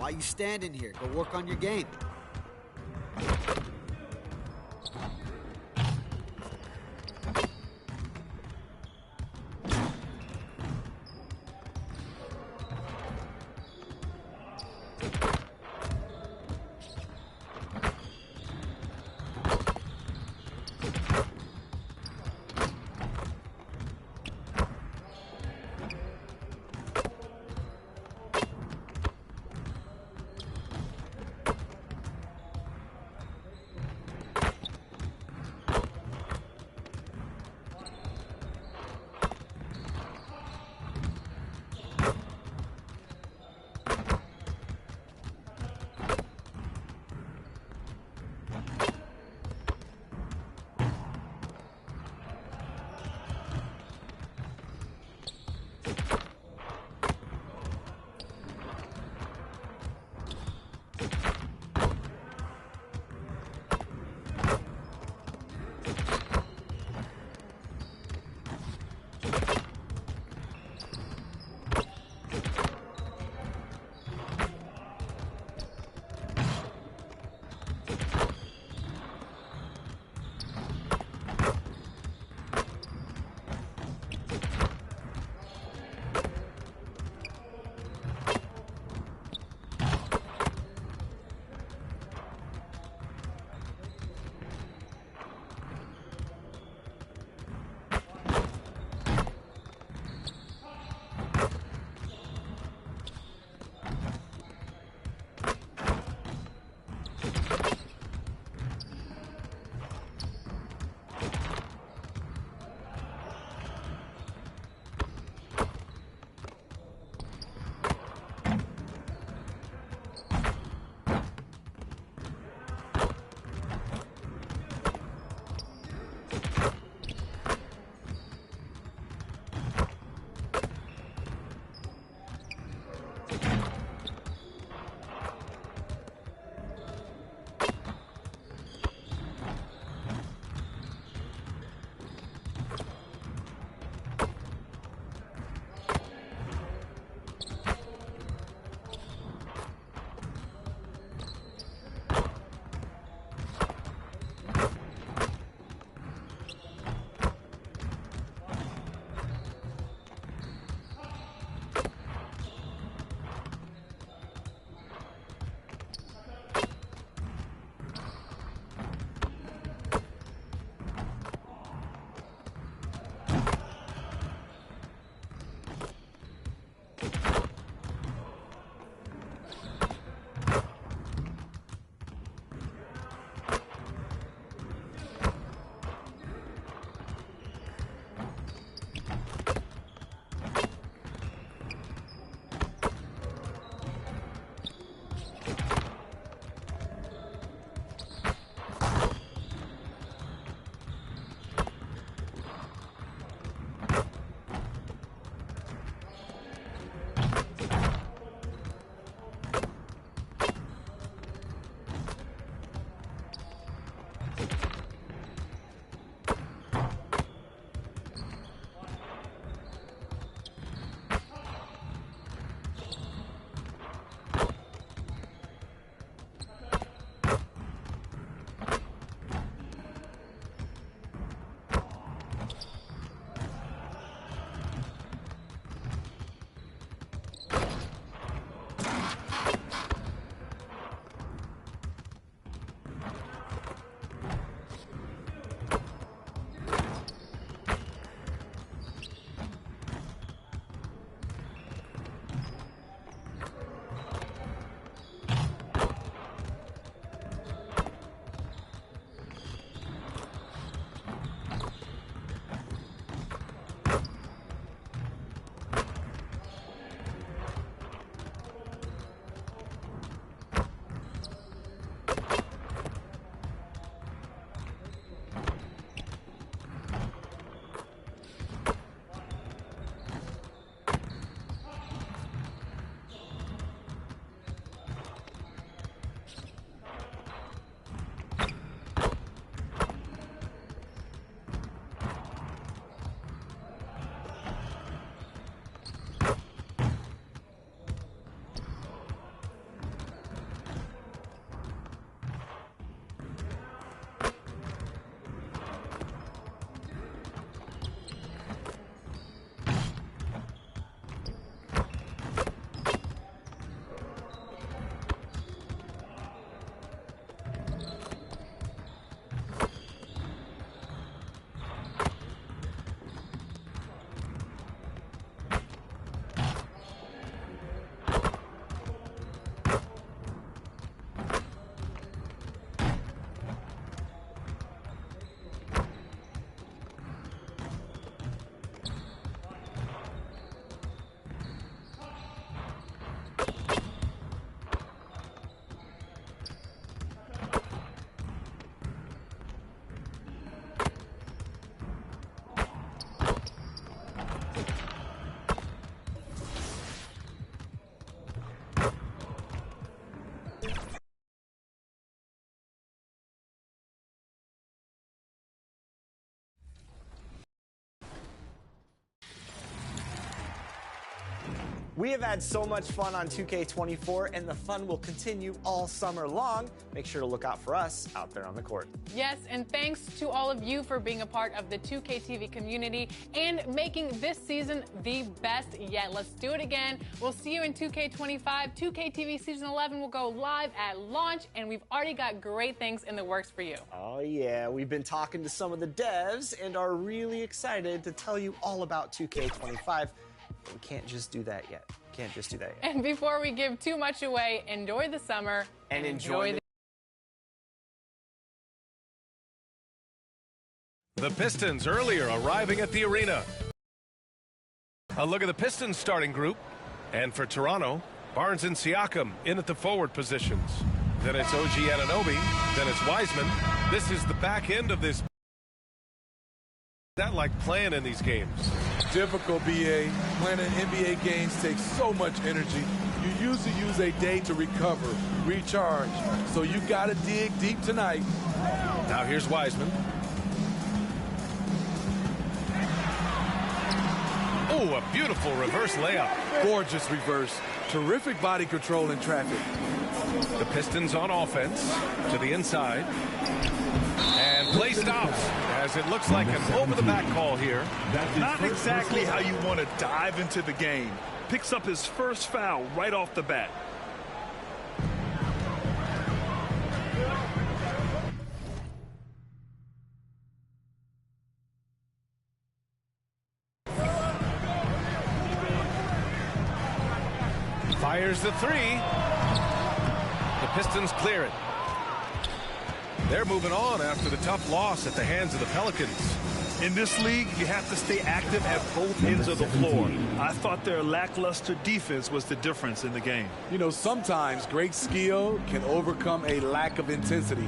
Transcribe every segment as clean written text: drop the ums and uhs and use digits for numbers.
Why you standing here? Go work on your game. We have had so much fun on 2K24, and the fun will continue all summer long. Make sure to look out for us out there on the court. Yes, and thanks to all of you for being a part of the 2K TV community and making this season the best yet. Let's do it again. We'll see you in 2K25. 2K TV Season 11 will go live at launch, and we've already got great things in the works for you. Oh, yeah. We've been talking to some of the devs and are really excited to tell you all about 2K25. We can't just do that yet. And before we give too much away, enjoy the summer and enjoy the Pistons earlier arriving at the arena. A look at the Pistons starting group. And for Toronto, Barnes and Siakam in at the forward positions. Then it's OG Anunoby. Then it's Wiseman. This is the back end of this. That like playing in these games. Difficult, BA. Playing in NBA games takes so much energy. You usually use a day to recover, recharge. So you got to dig deep tonight. Now here's Wiseman. Oh, a beautiful reverse layup. Gorgeous reverse. Terrific body control in traffic. The Pistons on offense to the inside. And play stops as it looks like an over-the-back call here. Not exactly how you want to dive into the game. Picks up his first foul right off the bat. Fires the three. The Pistons clear it. They're moving on after the tough loss at the hands of the Pelicans. In this league, you have to stay active at both ends of the floor. I thought their lackluster defense was the difference in the game. You know, sometimes great skill can overcome a lack of intensity,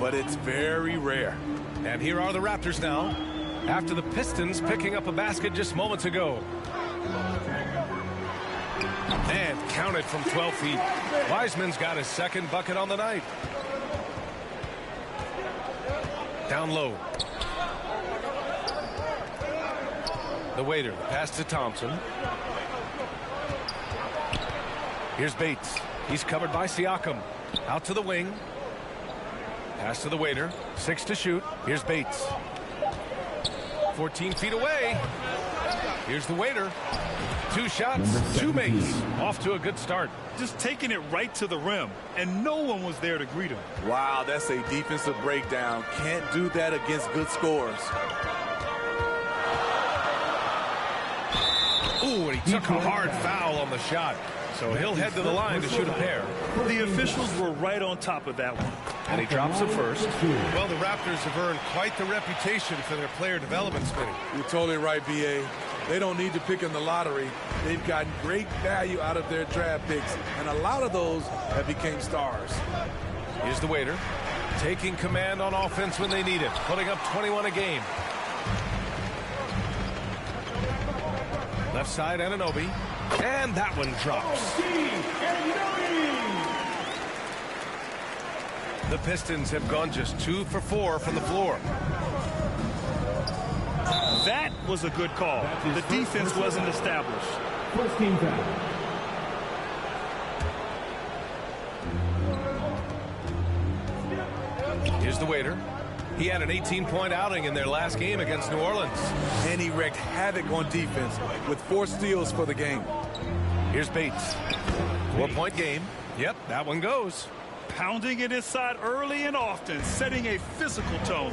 but it's very rare. And here are the Raptors now, after the Pistons picking up a basket just moments ago. And counted from 12 feet. Wiseman's got his second bucket on the night. Down low. The waiter, pass to Thompson. Here's Bates. He's covered by Siakam. Out to the wing. Pass to the waiter. 6 to shoot. Here's Bates. 14 feet away. Here's the waiter. 2 shots, 2 makes. Off to a good start. Just taking it right to the rim, and no one was there to greet him. Wow, that's a defensive breakdown. Can't do that against good scores. Ooh, and he took a hard foul on the shot. So he'll head to the line to shoot a pair. The officials were right on top of that one. And he drops it first. Well, the Raptors have earned quite the reputation for their player development, Smitty. You're totally right, B.A. They don't need to pick in the lottery. They've gotten great value out of their draft picks, and a lot of those have become stars. Here's the waiter, taking command on offense when they need it, putting up 21 a game. Left side, Anunoby, and that one drops. The Pistons have gone just 2 for 4 from the floor. That was a good call. The defense wasn't established. First team foul. Here's the waiter. He had an 18-point outing in their last game against New Orleans. And he wreaked havoc on defense with 4 steals for the game. Here's Bates. 4-point game. Yep, that one goes. Pounding it inside early and often, setting a physical tone.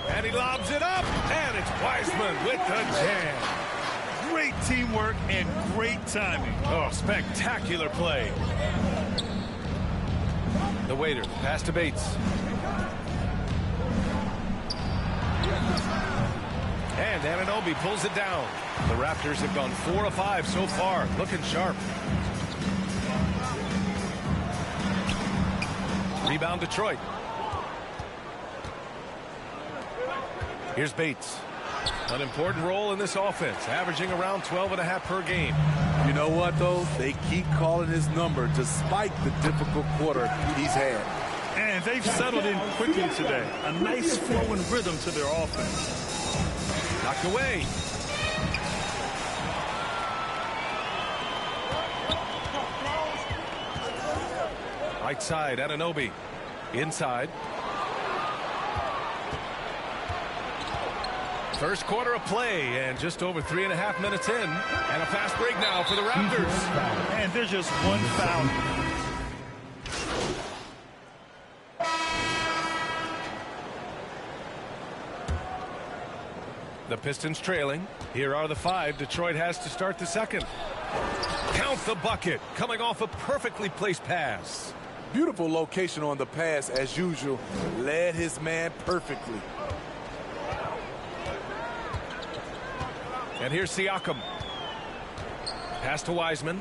And he lobs it up, and it's Wiseman with the jam. Great teamwork and great timing. Oh, spectacular play. The waiter, pass to Bates. And Anunoby pulls it down. The Raptors have gone 4 of 5 so far, looking sharp. Rebound Detroit. Here's Bates. An important role in this offense, averaging around 12.5 per game. You know what, though? They keep calling his number despite the difficult quarter he's had. And they've settled in quickly today. A nice flowing rhythm to their offense. Knocked away. Right side, Anunoby. Inside. First quarter of play, and just over 3.5 minutes in. And a fast break now for the Raptors. And there's just one foul. The Pistons trailing. Here are the 5 Detroit has to start the second. Count the bucket, coming off a perfectly placed pass. Beautiful location on the pass, as usual. Led his man perfectly. And here's Siakam. Pass to Wiseman.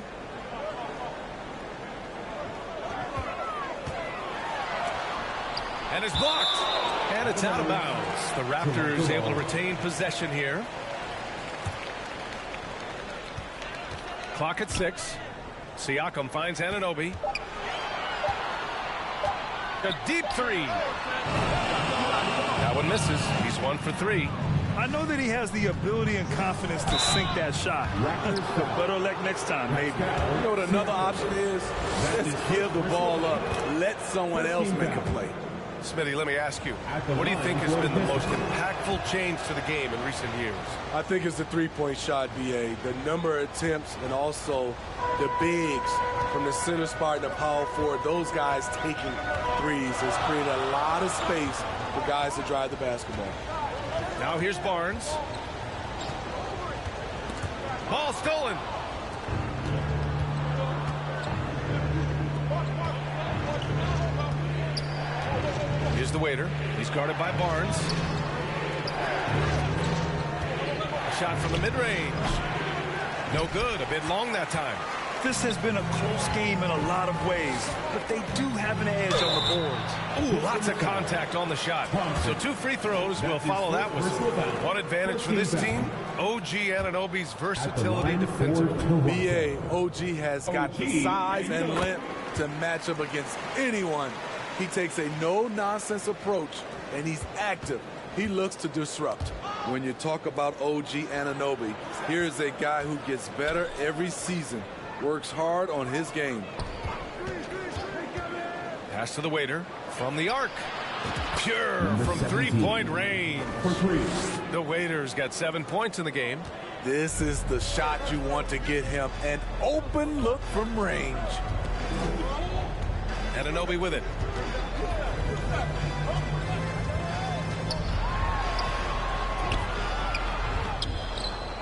And it's blocked. And it's out of bounds. The Raptors able to retain possession here. Clock at 6. Siakam finds Anunoby. A deep 3. That one misses. He's 1 for 3. I know that he has the ability and confidence to sink that shot. Better luck next time, maybe. You know what another option is? Just give the ball up. Let someone else make a play. Smitty, let me ask you, what do you think has been the most impactful change to the game in recent years? I think it's the three-point shot, B.A. The number of attempts and also the bigs from the center spot and the power forward. Those guys taking threes has created a lot of space for guys to drive the basketball. Now here's Barnes. Ball stolen. Here's the waiter. He's guarded by Barnes. A shot from the mid-range. No good. A bit long that time. This has been a close game in a lot of ways, but they do have an edge on the boards. Ooh, lots of contact on the shot. So 2 free throws will follow that whistle. One advantage for this team, OG Anunoby's versatility defensively. B.A. OG has got the size and length to match up against anyone. He takes a no-nonsense approach, and he's active. He looks to disrupt. When you talk about OG Anunoby, here's a guy who gets better every season, works hard on his game. Pass to the waiter from the arc. Pure from three-point range. The Waiters got 7 points in the game. This is the shot you want to get him. An open look from range. Anunoby with it.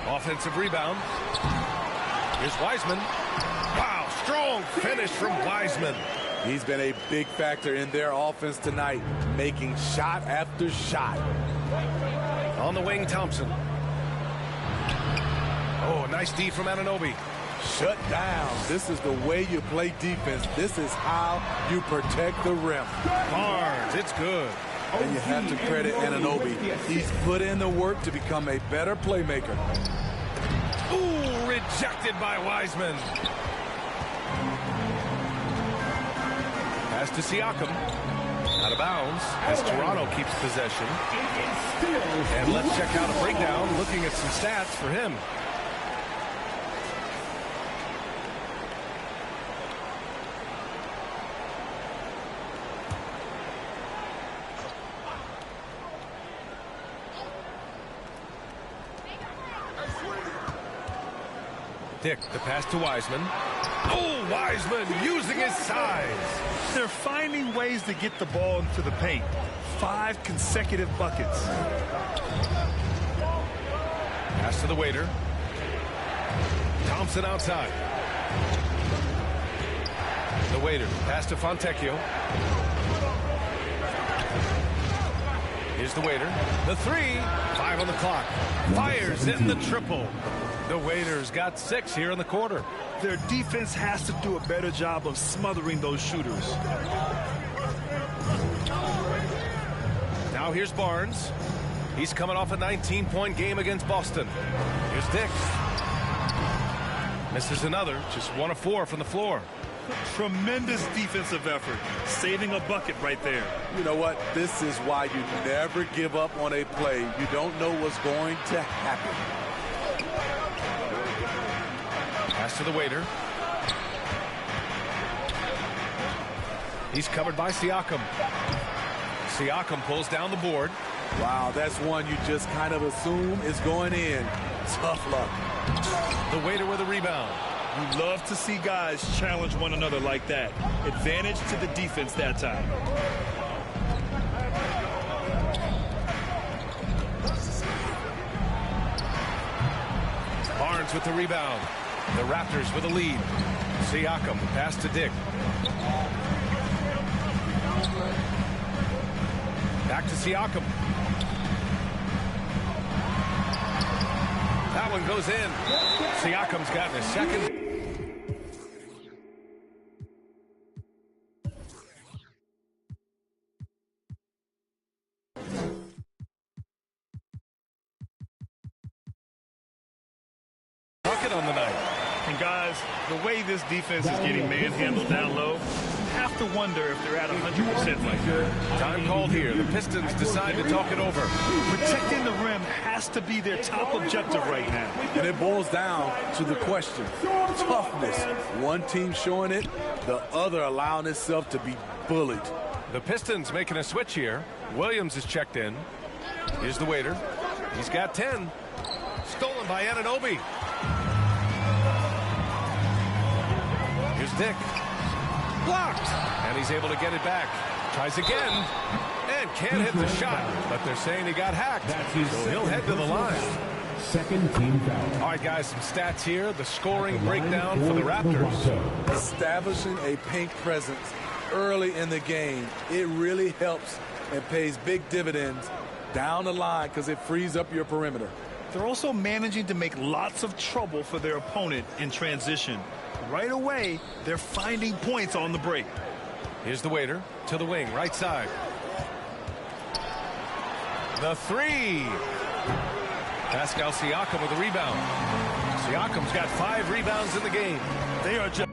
Offensive rebound. Here's Wiseman. Wow, strong finish from Wiseman. He's been a big factor in their offense tonight, making shot after shot. On the wing, Thompson. Oh, nice D from Anunoby. Shut down. This is the way you play defense. This is how you protect the rim. Barnes, it's good. And you have to credit Anunoby. He's put in the work to become a better playmaker. Ooh, rejected by Wiseman. Pass to Siakam. Out of bounds as Toronto keeps possession. And let's check out a breakdown looking at some stats for him. Dick, the pass to Wiseman. Oh, Wiseman using his size. They're finding ways to get the ball into the paint. 5 consecutive buckets. Pass to the waiter. Thompson outside. The waiter. Pass to Fontecchio. Here's the waiter. The 3. 5 on the clock. Fires in the triple. The Waiters got 6 here in the quarter. Their defense has to do a better job of smothering those shooters. Now here's Barnes. He's coming off a 19-point game against Boston. Here's Dick. Misses another. Just 1 of 4 from the floor. Tremendous defensive effort. Saving a bucket right there. You know what? This is why you never give up on a play. You don't know what's going to happen. Pass to the waiter. He's covered by Siakam. Siakam pulls down the board. Wow, that's one you just kind of assume is going in. Tough luck. The waiter with a rebound. You love to see guys challenge one another like that. Advantage to the defense that time. Barnes with the rebound. The Raptors with a lead. Siakam pass to Dick. Back to Siakam. That one goes in. Siakam's gotten his second. Bucket on the night. And guys, the way this defense is getting manhandled down low, you have to wonder if they're at 100% right now. Time called here. The Pistons decide to talk it over. Protecting the rim has to be their top objective right now. And it boils down to the question. Toughness. One team showing it, the other allowing itself to be bullied. The Pistons making a switch here. Williams is checked in. Here's the waiter. He's got 10. Stolen by Anunoby. Here's Dick. Blocked. And he's able to get it back. Tries again. And can't hit the shot. But they're saying he got hacked. So he'll head to the line. Second team foul. All right, guys, some stats here. The scoring breakdown for the Raptors. Establishing a paint presence early in the game, it really helps and pays big dividends down the line because it frees up your perimeter. They're also managing to make lots of trouble for their opponent in transition. Right away, they're finding points on the break. Here's the waiter to the wing, right side. The three. Pascal Siakam with the rebound. Siakam's got 5 rebounds in the game. They are just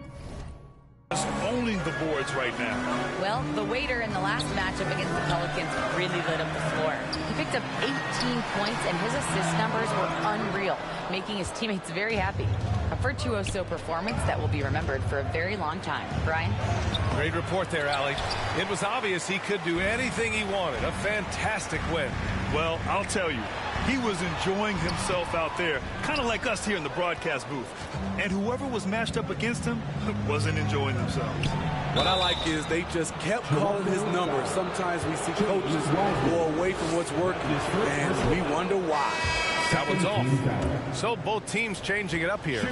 owning the boards right now. Well, the waiter in the last matchup against the Pelicans really lit up the floor. He picked up 18 points, and his assist numbers were unreal, making his teammates very happy. A virtuoso performance that will be remembered for a very long time. Brian? Great report there, Allie. It was obvious he could do anything he wanted. A fantastic win. Well, I'll tell you, he was enjoying himself out there, kind of like us here in the broadcast booth. And whoever was matched up against him wasn't enjoying themselves. What I like is they just kept calling his number. Sometimes we see coaches go away from what's working, and we wonder why. That one's off. So both teams changing it up here.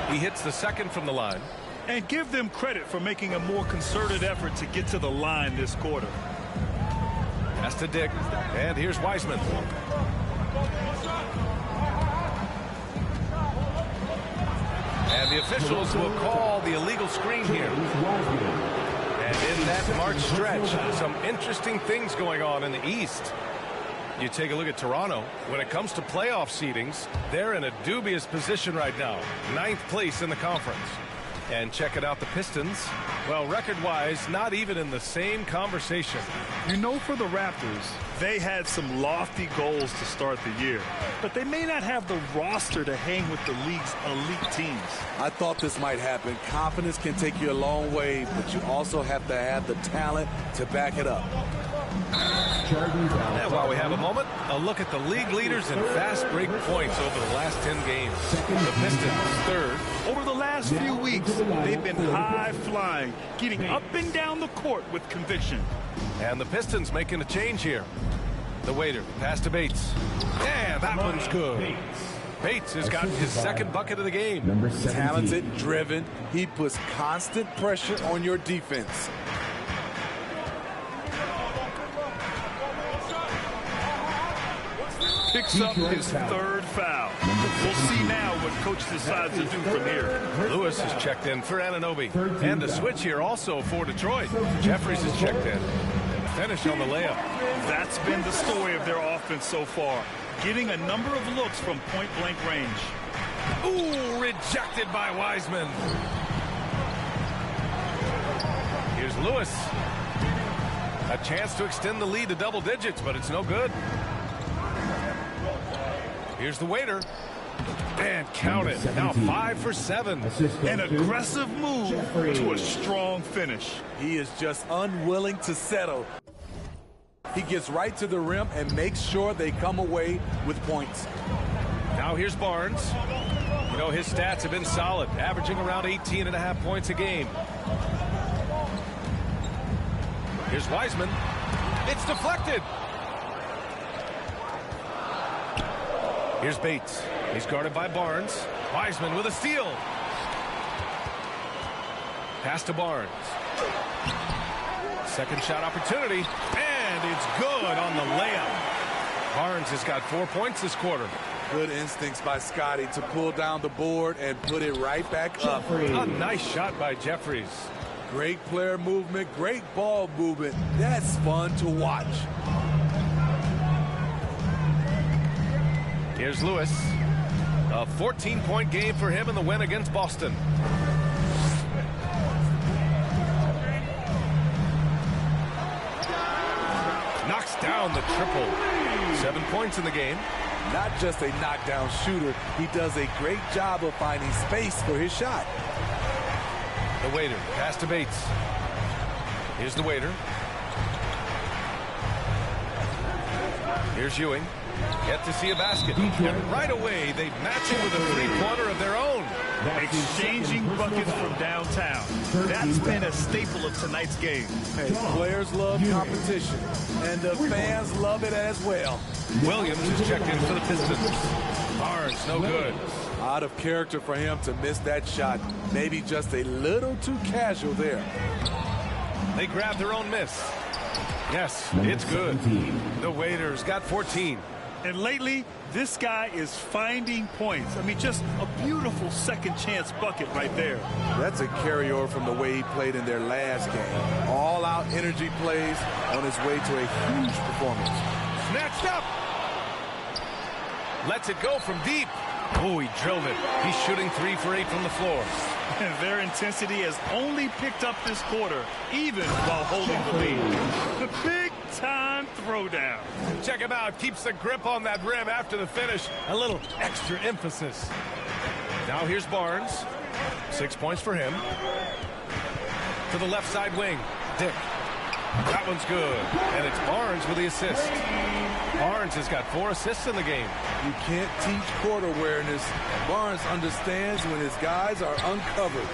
He hits the second from the line. And give them credit for making a more concerted effort to get to the line this quarter. Pass to Dick. And here's Wiseman. And the officials will call the illegal screen here. And in that March stretch, some interesting things going on in the East. You take a look at Toronto. When it comes to playoff seedings, they're in a dubious position right now. 9th place in the conference. And checking out the Pistons, well, record-wise, not even in the same conversation. You know, for the Raptors, they had some lofty goals to start the year, but they may not have the roster to hang with the league's elite teams. I thought this might happen. Confidence can take you a long way, but you also have to have the talent to back it up. And while we have a moment, a look at the league leaders in fast break points over the last 10 games. The Pistons, 3rd. Over the last few weeks, they've been high-flying, getting up and down the court with conviction. And the Pistons making a change here. The waiter, pass to Bates. And that one's good. Bates has got his second bucket of the game. Talented, driven. He puts constant pressure on your defense. Picks up his 3rd foul. We'll see now what coach decides to do from here. Lewis is checked in for Anunoby. And a switch here also for Detroit. Jeffries is checked in. Finish on the layup. That's been the story of their offense so far. Getting a number of looks from point-blank range. Ooh, rejected by Wiseman. Here's Lewis. A chance to extend the lead to double digits, but it's no good. Here's the waiter. And count it. Now 5 for 7. An aggressive move to a strong finish. He is just unwilling to settle. He gets right to the rim and makes sure they come away with points. Now here's Barnes. You know, his stats have been solid, averaging around 18.5 points a game. Here's Wiseman. It's deflected. Here's Bates. He's guarded by Barnes. Wiseman with a steal. Pass to Barnes. Second shot opportunity. And it's good on the layup. Barnes has got 4 points this quarter. Good instincts by Scotty to pull down the board and put it right back up. A nice shot by Jeffries. Great player movement, great ball movement. That's fun to watch. Here's Lewis. A 14-point game for him in the win against Boston. Knocks down the triple. 7 points in the game. Not just a knockdown shooter, he does a great job of finding space for his shot. The waiter, pass to Bates. Here's the waiter. Here's Ewing. Get to see a basket. And right away, they match it with a three-pointer of their own. Exchanging buckets from downtown. That's been a staple of tonight's game. Hey, players love competition, and the fans love it as well. Williams is checked in for the Pistons. Barnes, no good. Out of character for him to miss that shot. Maybe just a little too casual there. They grab their own miss. Yes, it's good. The waiter's got 14. And lately, this guy is finding points. I mean, just a beautiful second chance bucket right there. That's a carryover from the way he played in their last game. All-out energy plays on his way to a huge performance. Snatched up. Lets it go from deep. Oh, he drilled it. He's shooting 3 for 8 from the floor. And their intensity has only picked up this quarter, even while holding the lead. The big-time throwdown. Check him out. Keeps the grip on that rim after the finish. A little extra emphasis. Now here's Barnes. 6 points for him. To the left side wing. Dick. That one's good. And it's Barnes with the assist. Barnes has got 4 assists in the game. You can't teach court awareness. Barnes understands when his guys are uncovered.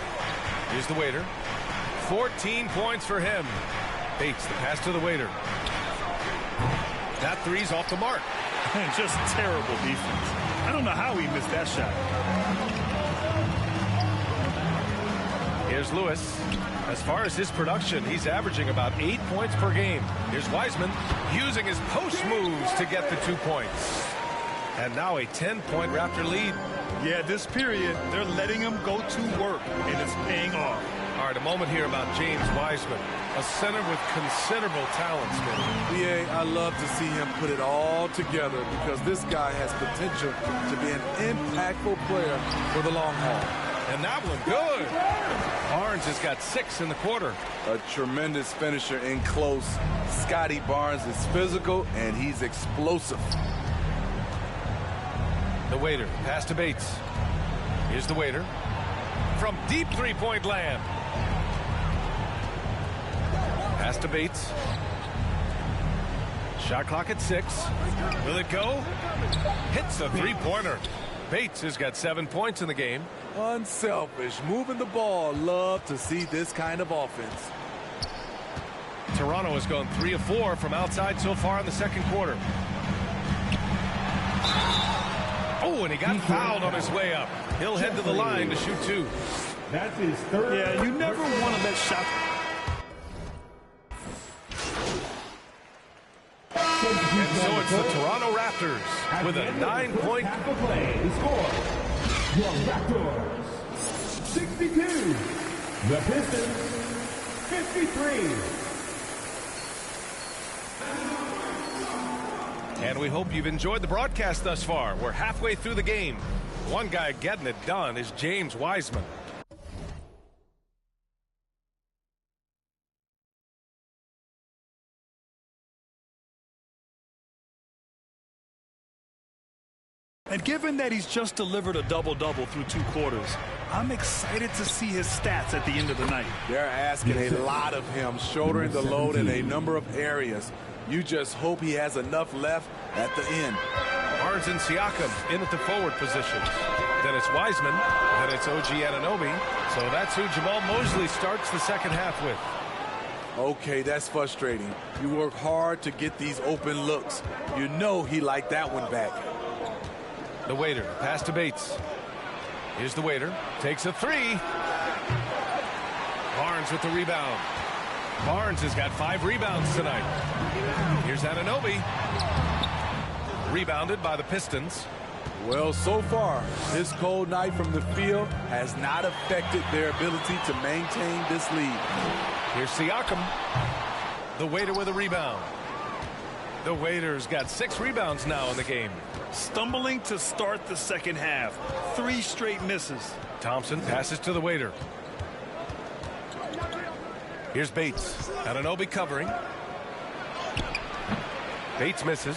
Here's the waiter. 14 points for him. Bates, the pass to the waiter. That three's off the mark. Just terrible defense. I don't know how he missed that shot. Here's Lewis. As far as his production, he's averaging about 8 points per game. Here's Wiseman using his post moves to get the 2 points. And now a 10-point Raptor lead. Yeah, this period, they're letting him go to work, and it's paying off. All right, a moment here about James Wiseman, a center with considerable talent, Smith. BA, I love to see him put it all together because this guy has potential to be an impactful player for the long haul. And that one, good. Barnes has got 6 in the quarter. A tremendous finisher in close. Scotty Barnes is physical, and he's explosive. The waiter, pass to Bates. Here's the waiter. From deep three-point land. Pass to Bates. Shot clock at 6. Will it go? Hits a three-pointer. Bates has got 7 points in the game. Unselfish, moving the ball. Love to see this kind of offense. Toronto has gone 3 of 4 from outside so far in the second quarter. Oh, and he got fouled on his way up. He'll head to the line to shoot 2. That's his third. Yeah, you never want to let shots. And so it's the Toronto Raptors with a 9-point. Half the play, the score. Your Raptors, 62. The Pistons, 53. And we hope you've enjoyed the broadcast thus far. We're halfway through the game. One guy getting it done is James Wiseman. And given that he's just delivered a double-double through 2 quarters, I'm excited to see his stats at the end of the night. They're asking a lot of him, shouldering the load in a number of areas. You just hope he has enough left at the end. Barnes and Siakam in at the forward positions. Then it's Wiseman. Then it's OG Anunoby. So that's who Jamal Mosley starts the second half with. Okay, that's frustrating. You work hard to get these open looks. You know he liked that one back. The waiter, pass to Bates. Here's the waiter, takes a 3. Barnes with the rebound. Barnes has got 5 rebounds tonight. Here's Anunoby. Rebounded by the Pistons. Well, so far, this cold night from the field has not affected their ability to maintain this lead. Here's Siakam. The waiter with a rebound. The waiter's got 6 rebounds now in the game. Stumbling to start the second half. 3 straight misses. Thompson passes to the waiter. Here's Bates. Anunoby covering. Bates misses.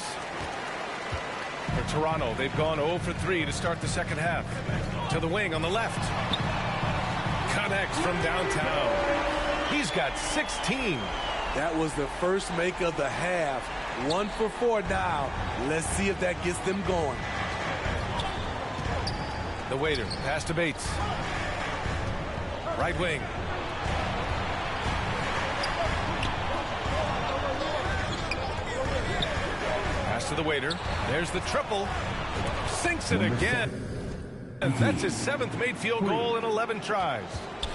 For Toronto, they've gone 0 for 3 to start the second half. To the wing on the left. Connects from downtown. He's got 16. That was the first make of the half. 1 for 4 now. Let's see if that gets them going. The waiter, pass to Bates. Right wing. Pass to the waiter. There's the triple. Sinks it again. And that's his 7th made field goal in 11 tries.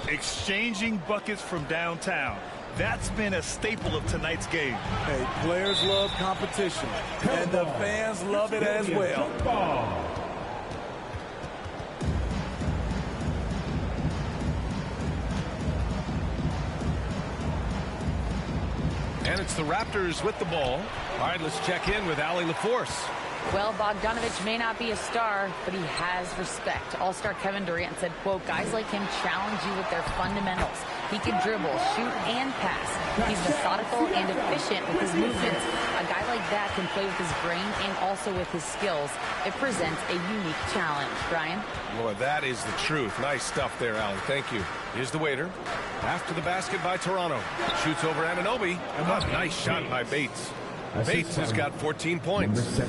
Exchanging buckets from downtown. That's been a staple of tonight's game. Hey, players love competition, and the fans love it as well. And it's the Raptors with the ball. All right, let's check in with Allie LaForce. Well, Bogdanovich may not be a star, but he has respect. All-star Kevin Durant said, quote, guys like him challenge you with their fundamentals. He can dribble, shoot, and pass. He's methodical and efficient with his movements. A guy like that can play with his brain and also with his skills. It presents a unique challenge. Brian? Boy, that is the truth. Nice stuff there, Allie. Thank you. Here's the waiter. After the basket by Toronto. Shoots over Anunoby. A nice shot by Bates. Bates has got 14 points.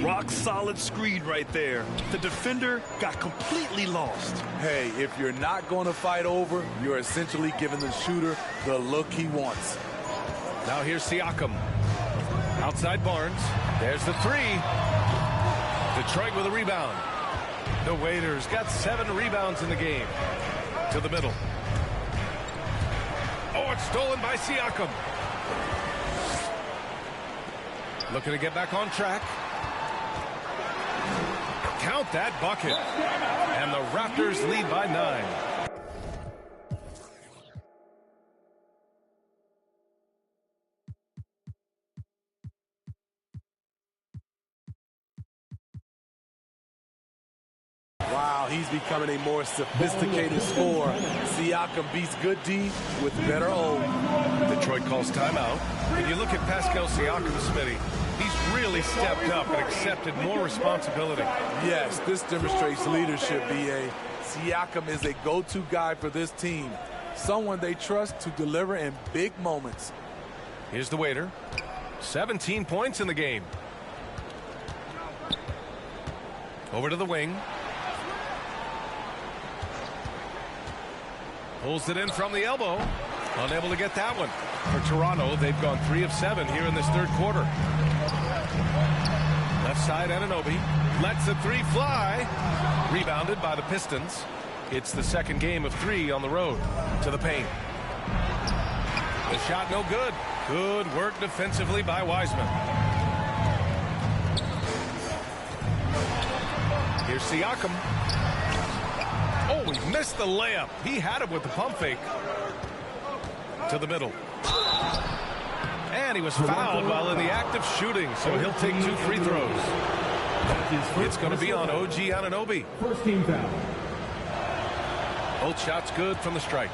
Rock solid screen right there. The defender got completely lost. Hey, if you're not going to fight over, you're essentially giving the shooter the look he wants. Now here's Siakam. Outside Barnes. There's the 3. Detroit with a rebound. The waiter's got 7 rebounds in the game. To the middle. Oh, it's stolen by Siakam. Looking to get back on track. Count that bucket. And the Raptors lead by 9. Wow, he's becoming a more sophisticated scorer. Siakam beats good D with better O. Detroit calls timeout. When you look at Pascal Siakam, Smitty, he's really stepped up and accepted more responsibility. Yes, this demonstrates leadership, B.A. Siakam is a go-to guy for this team. Someone they trust to deliver in big moments. Here's the waiter. 17 points in the game. Over to the wing. Pulls it in from the elbow. Unable to get that one. For Toronto, they've gone 3 of 7 here in this third quarter. Left side, Anunoby. Lets the 3 fly. Rebounded by the Pistons. It's the second game of 3 on the road. To the paint. The shot no good. Good work defensively by Wiseman. Here's Siakam. Oh, he missed the layup. He had it with the pump fake. To the middle. And he was fouled while in the act of shooting, so he'll take 2 free throws. It's going to be on OG Anunoby. First team foul. Both shots good from the stripe.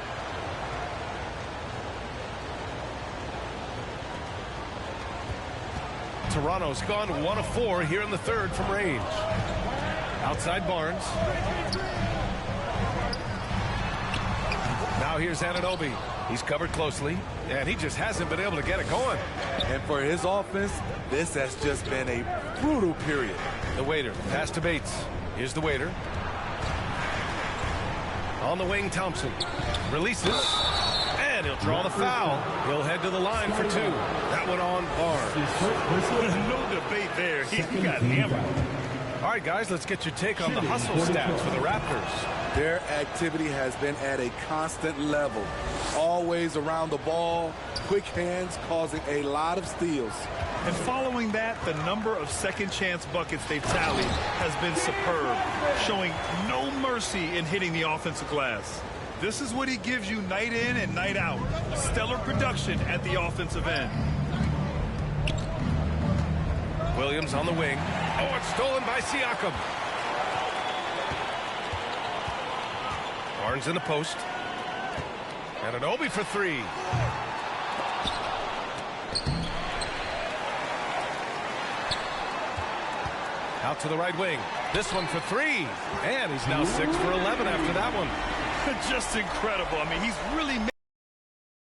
Toronto's gone 1 of 4 here in the third from range. Outside Barnes. Now here's Anunoby. He's covered closely, and he just hasn't been able to get it going. And for his offense, this has just been a brutal period. The waiter, pass to Bates. Here's the waiter. On the wing, Thompson. Releases. And he'll draw the foul. He'll head to the line for 2. That one on Barnes. No debate there. He got hammered. All right, guys, let's get your take on the hustle stats for the Raptors. Their activity has been at a constant level. Always around the ball, quick hands causing a lot of steals. And following that, the number of second chance buckets they've tallied has been superb, showing no mercy in hitting the offensive glass. This is what he gives you night in and night out. Stellar production at the offensive end. Williams on the wing. Oh, it's stolen by Siakam. Barnes in the post. And Anunoby for 3. Out to the right wing. This one for 3. And he's now 6 for 11 after that one. Just incredible. I mean, he's really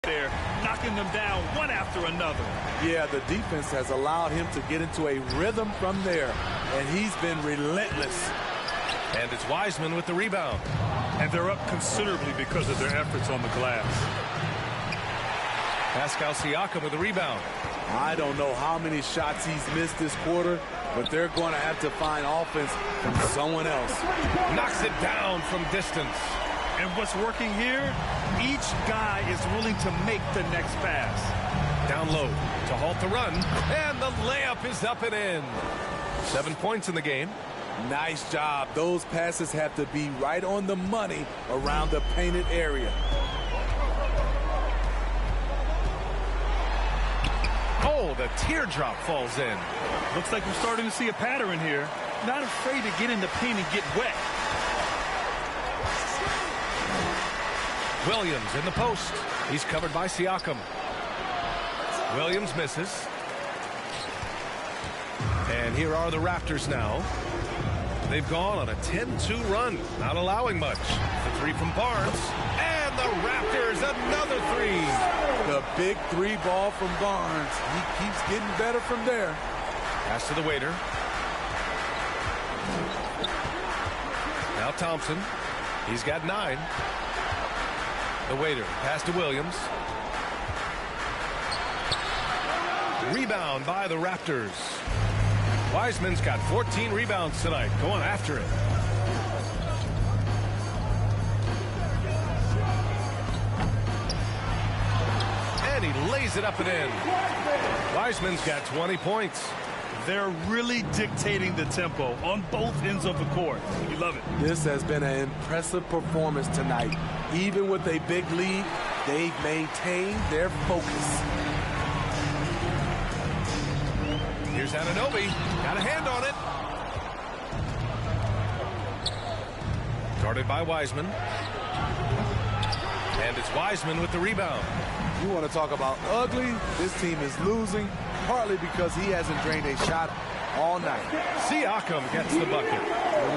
there, knocking them down one after another. Yeah, the defense has allowed him to get into a rhythm from there, and he's been relentless. And it's Wiseman with the rebound. And they're up considerably because of their efforts on the glass. Pascal Siakam with the rebound. I don't know how many shots he's missed this quarter, but they're going to have to find offense from someone else. Knocks it down from distance. And what's working here, each guy is willing to make the next pass. Down low to halt the run. And the layup is up and in. 7 points in the game. Nice job. Those passes have to be right on the money around the painted area. Oh, the teardrop falls in. Looks like we're starting to see a pattern here. Not afraid to get in the paint and get wet. Williams in the post. He's covered by Siakam. Williams misses. And here are the Raptors now. They've gone on a 10-2 run, not allowing much. The 3 from Barnes. And the Raptors, another 3. The big 3 ball from Barnes. He keeps getting better from there. Pass to the waiter. Now Thompson. He's got 9. The waiter, pass to Williams. Rebound by the Raptors. Wiseman's got 14 rebounds tonight, going after it. And he lays it up and in. Wiseman's got 20 points. They're really dictating the tempo on both ends of the court. You love it. This has been an impressive performance tonight. Even with a big lead, they've maintained their focus. Here's Anunoby. Got a hand on it. Guarded by Wiseman. And it's Wiseman with the rebound. You want to talk about ugly? This team is losing, partly because he hasn't drained a shot all night. Siakam gets the bucket.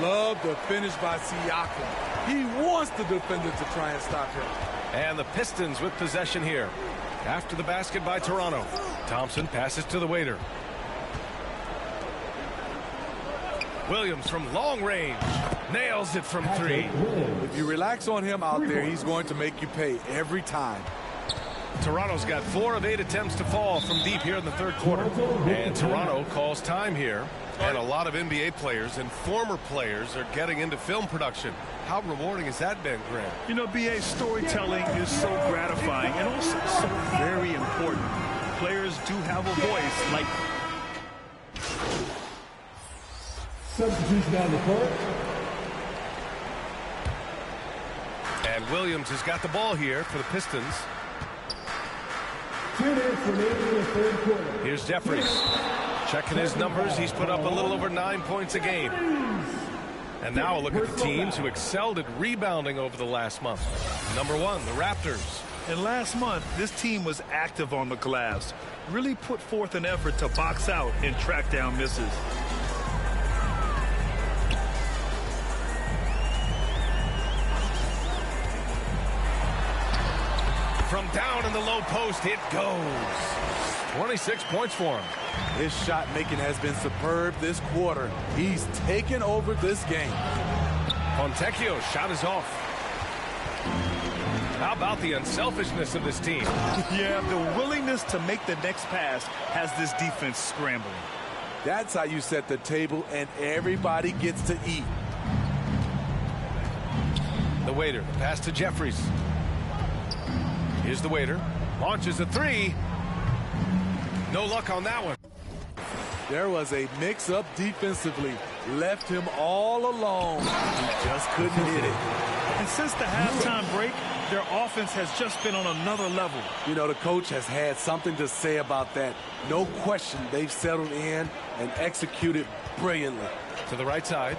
Love the finish by Siakam. He wants the defender to try and stop him. And the Pistons with possession here. After the basket by Toronto. Thompson passes to the waiter. Williams from long range. Nails it from 3. If you relax on him out there, he's going to make you pay every time. Toronto's got 4 of 8 attempts to fall from deep here in the third quarter. And Toronto calls time here. And a lot of NBA players and former players are getting into film production. How rewarding has that been, Grant? You know, BA, storytelling is so gratifying and also so very important. Players do have a voice like... Substitution on the court. And Williams has got the ball here for the Pistons. 2 minutes remaining in the third quarter. Here's Jeffries. Checking his numbers, he's put up a little over 9 points a game. And now a look at the teams who excelled at rebounding over the last month. Number 1, the Raptors. And last month, this team was active on the glass. Really put forth an effort to box out and track down misses. From down in the low post, it goes. 26 points for him. His shot making has been superb this quarter. He's taken over this game. Fontecchio's shot is off. How about the unselfishness of this team? Yeah, the willingness to make the next pass has this defense scrambling. That's how you set the table, and everybody gets to eat. The Waiter, pass to Jeffries. Here's the Waiter. Launches a three. No luck on that one. There was a mix-up defensively. Left him all alone. He just couldn't hit it. And since the halftime break, their offense has just been on another level. You know, the coach has had something to say about that. No question, they've settled in and executed brilliantly. To the right side.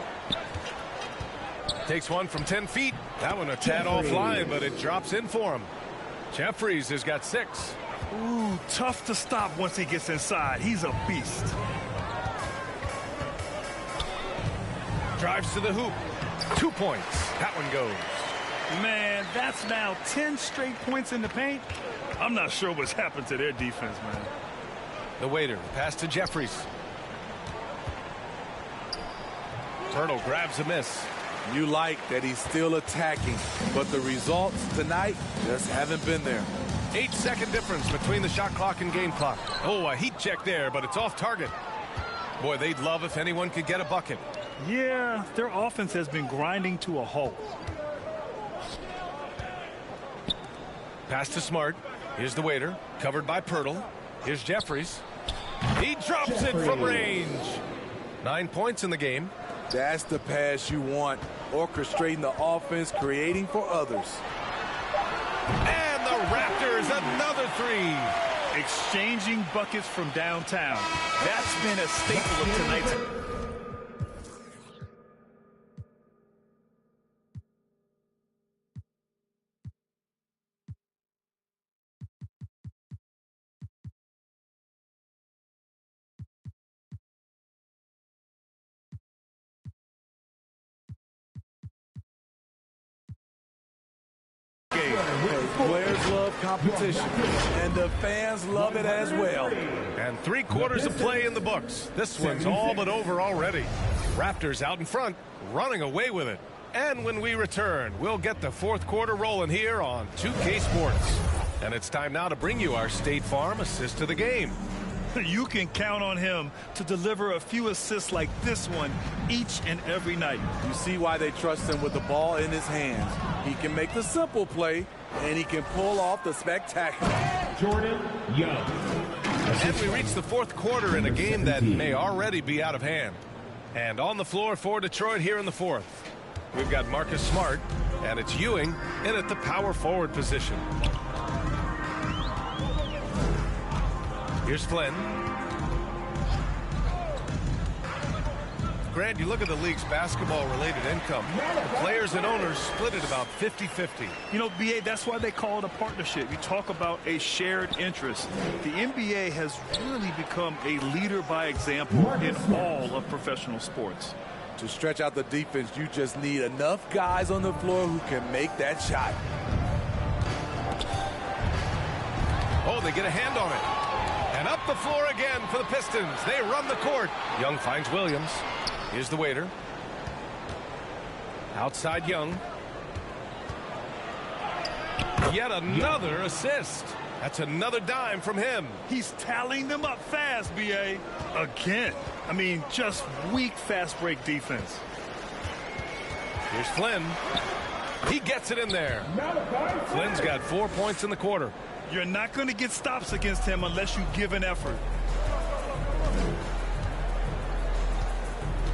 Takes one from 10 feet. That one a tad offline, but it drops in for him. Jeffries has got 6. Ooh, tough to stop once he gets inside. He's a beast. Drives to the hoop. 2 points. That one goes. Man, that's now 10 straight points in the paint. I'm not sure what's happened to their defense, man. The Waiter, pass to Jeffries. Turtle grabs a miss. You like that he's still attacking, but the results tonight just haven't been there. 8-second difference between the shot clock and game clock. Oh, a heat check there, but it's off target. Boy, they'd love if anyone could get a bucket. Yeah, their offense has been grinding to a halt. Pass to Smart. Here's the Waiter, covered by Pirtle. Here's Jeffries. He drops it from range. 9 points in the game. That's the pass you want. Orchestrating the offense, creating for others. And the Raptors, another three. Exchanging buckets from downtown. That's been a staple of tonight's. Players love competition, and the fans love it as well. And 3 quarters of play in the books. This one's all but over already. Raptors out in front, running away with it. And when we return, we'll get the 4th quarter rolling here on 2K Sports. And it's time now to bring you our State Farm assist of the game. You can count on him to deliver a few assists like this one each and every night. You see why they trust him with the ball in his hands. He can make the simple play, and he can pull off the spectacular. Jordan Young. And we reach the 4th quarter in a game that may already be out of hand. And on the floor for Detroit here in the 4th, we've got Marcus Smart, and it's Ewing in at the power forward position. Here's Flynn. Grant, you look at the league's basketball-related income. The players and owners split it about 50-50. You know, BA, that's why they call it a partnership. You talk about a shared interest. The NBA has really become a leader by example in all of professional sports. To stretch out the defense, you just need enough guys on the floor who can make that shot. Oh, they get a hand on it. And up the floor again for the Pistons. They run the court. Young finds Williams. Here's the Waiter. Outside Young. Yet another assist. That's another dime from him. He's tallying them up fast, BA. Again. I mean, just weak fast break defense. Here's Flynn. He gets it in there. Flynn's got 4 points in the quarter. You're not going to get stops against him unless you give an effort.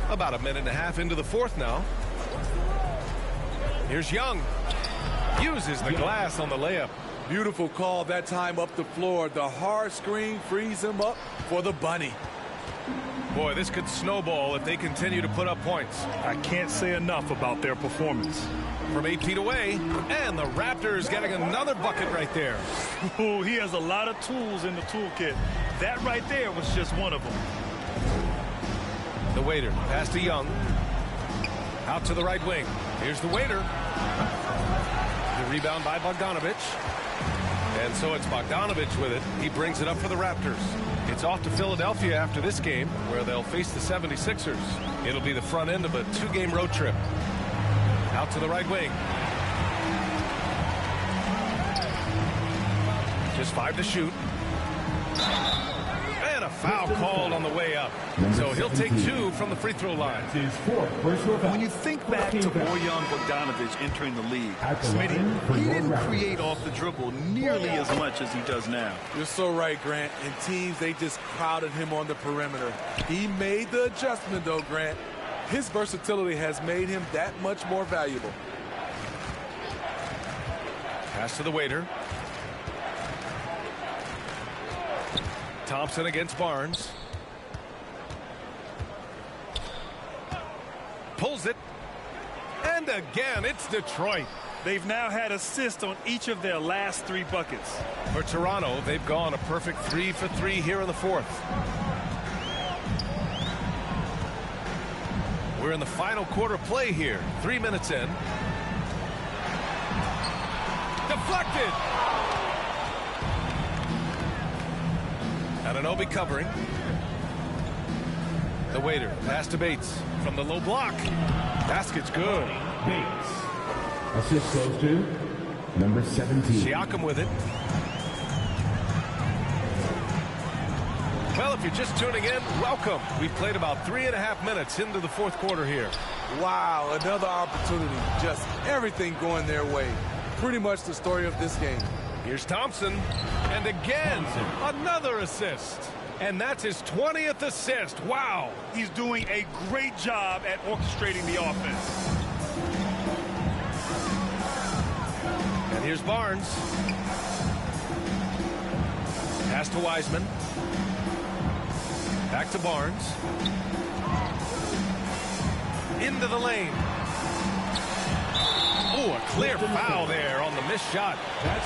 About a minute and a half into the 4th now. Here's Young. Uses the glass on the layup. Beautiful call that time up the floor. The hard screen frees him up for the bunny. Boy, this could snowball if they continue to put up points. I can't say enough about their performance. From 8 feet away, and the Raptors getting another bucket right there. Ooh, he has a lot of tools in the toolkit. That right there was just one of them. The Waiter, pass to Young. Out to the right wing. Here's the Waiter. The rebound by Bogdanovich. And so it's Bogdanovich with it. He brings it up for the Raptors. It's off to Philadelphia after this game, where they'll face the 76ers. It'll be the front end of a 2-game road trip. Out to the right wing. Just 5 to shoot. And a foul called on the way up. So he'll take 2 from the free throw line. When you think back to Bojan Bogdanovic entering the league, Smitty, he didn't create off the dribble nearly as much as he does now. You're so right, Grant. And teams, they just crowded him on the perimeter. He made the adjustment, though, Grant. His versatility has made him that much more valuable. Pass to the waiter. Thompson against Barnes. Pulls it. And again, it's Detroit. They've now had assists on each of their last 3 buckets. For Toronto, they've gone a perfect 3 for 3 here in the 4th. We're in the final quarter play here. 3 minutes in. Deflected. Anunoby covering. The waiter. Pass to Bates from the low block. Basket's good. Bates. Assist goes to number 17. Siakam with it. Well, if you're just tuning in, welcome. We've played about 3.5 minutes into the 4th quarter here. Wow, another opportunity. Just everything going their way. Pretty much the story of this game. Here's Thompson. And again, another assist. And that's his 20th assist. Wow. He's doing a great job at orchestrating the offense. And here's Barnes. Pass to Wiseman. Back to Barnes. Into the lane. Oh, a clear foul there on the missed shot.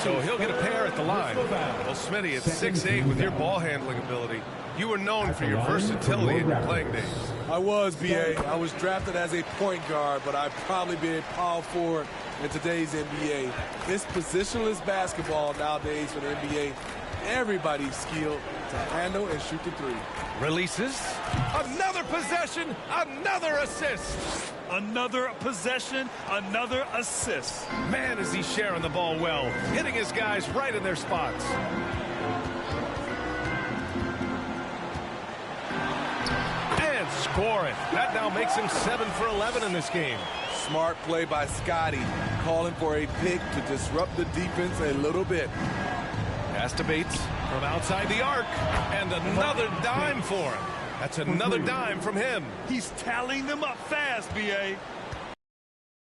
So he'll get a pair at the line. Well, Smitty, at 6'8" with your ball handling ability, you were known for your versatility in your playing days. I was, B.A. I was drafted as a point guard, but I'd probably be a power forward in today's NBA. It's positionless basketball nowadays for the NBA. Everybody's skilled to handle and shoot the 3. Releases. Another possession. Another assist. Another possession, another assist. Man, is he sharing the ball well, hitting his guys right in their spots. And scoring. That now makes him 7 for 11 in this game. Smart play by Scotty, calling for a pick to disrupt the defense a little bit. Pass to Bates from outside the arc. And another dime for him. That's another dime from him. He's tallying them up fast, B.A.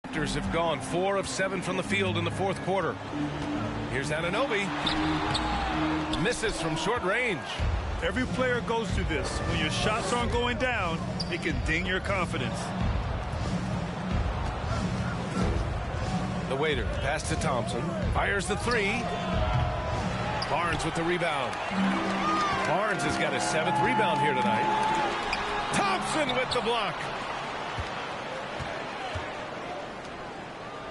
Raptors have gone 4 of 7 from the field in the 4th quarter. Here's Anunoby. Misses from short range. Every player goes through this. When your shots aren't going down, it can ding your confidence. The waiter. Pass to Thompson. Fires the 3. Barnes with the rebound. Barnes has got his 7th rebound here tonight. Thompson with the block.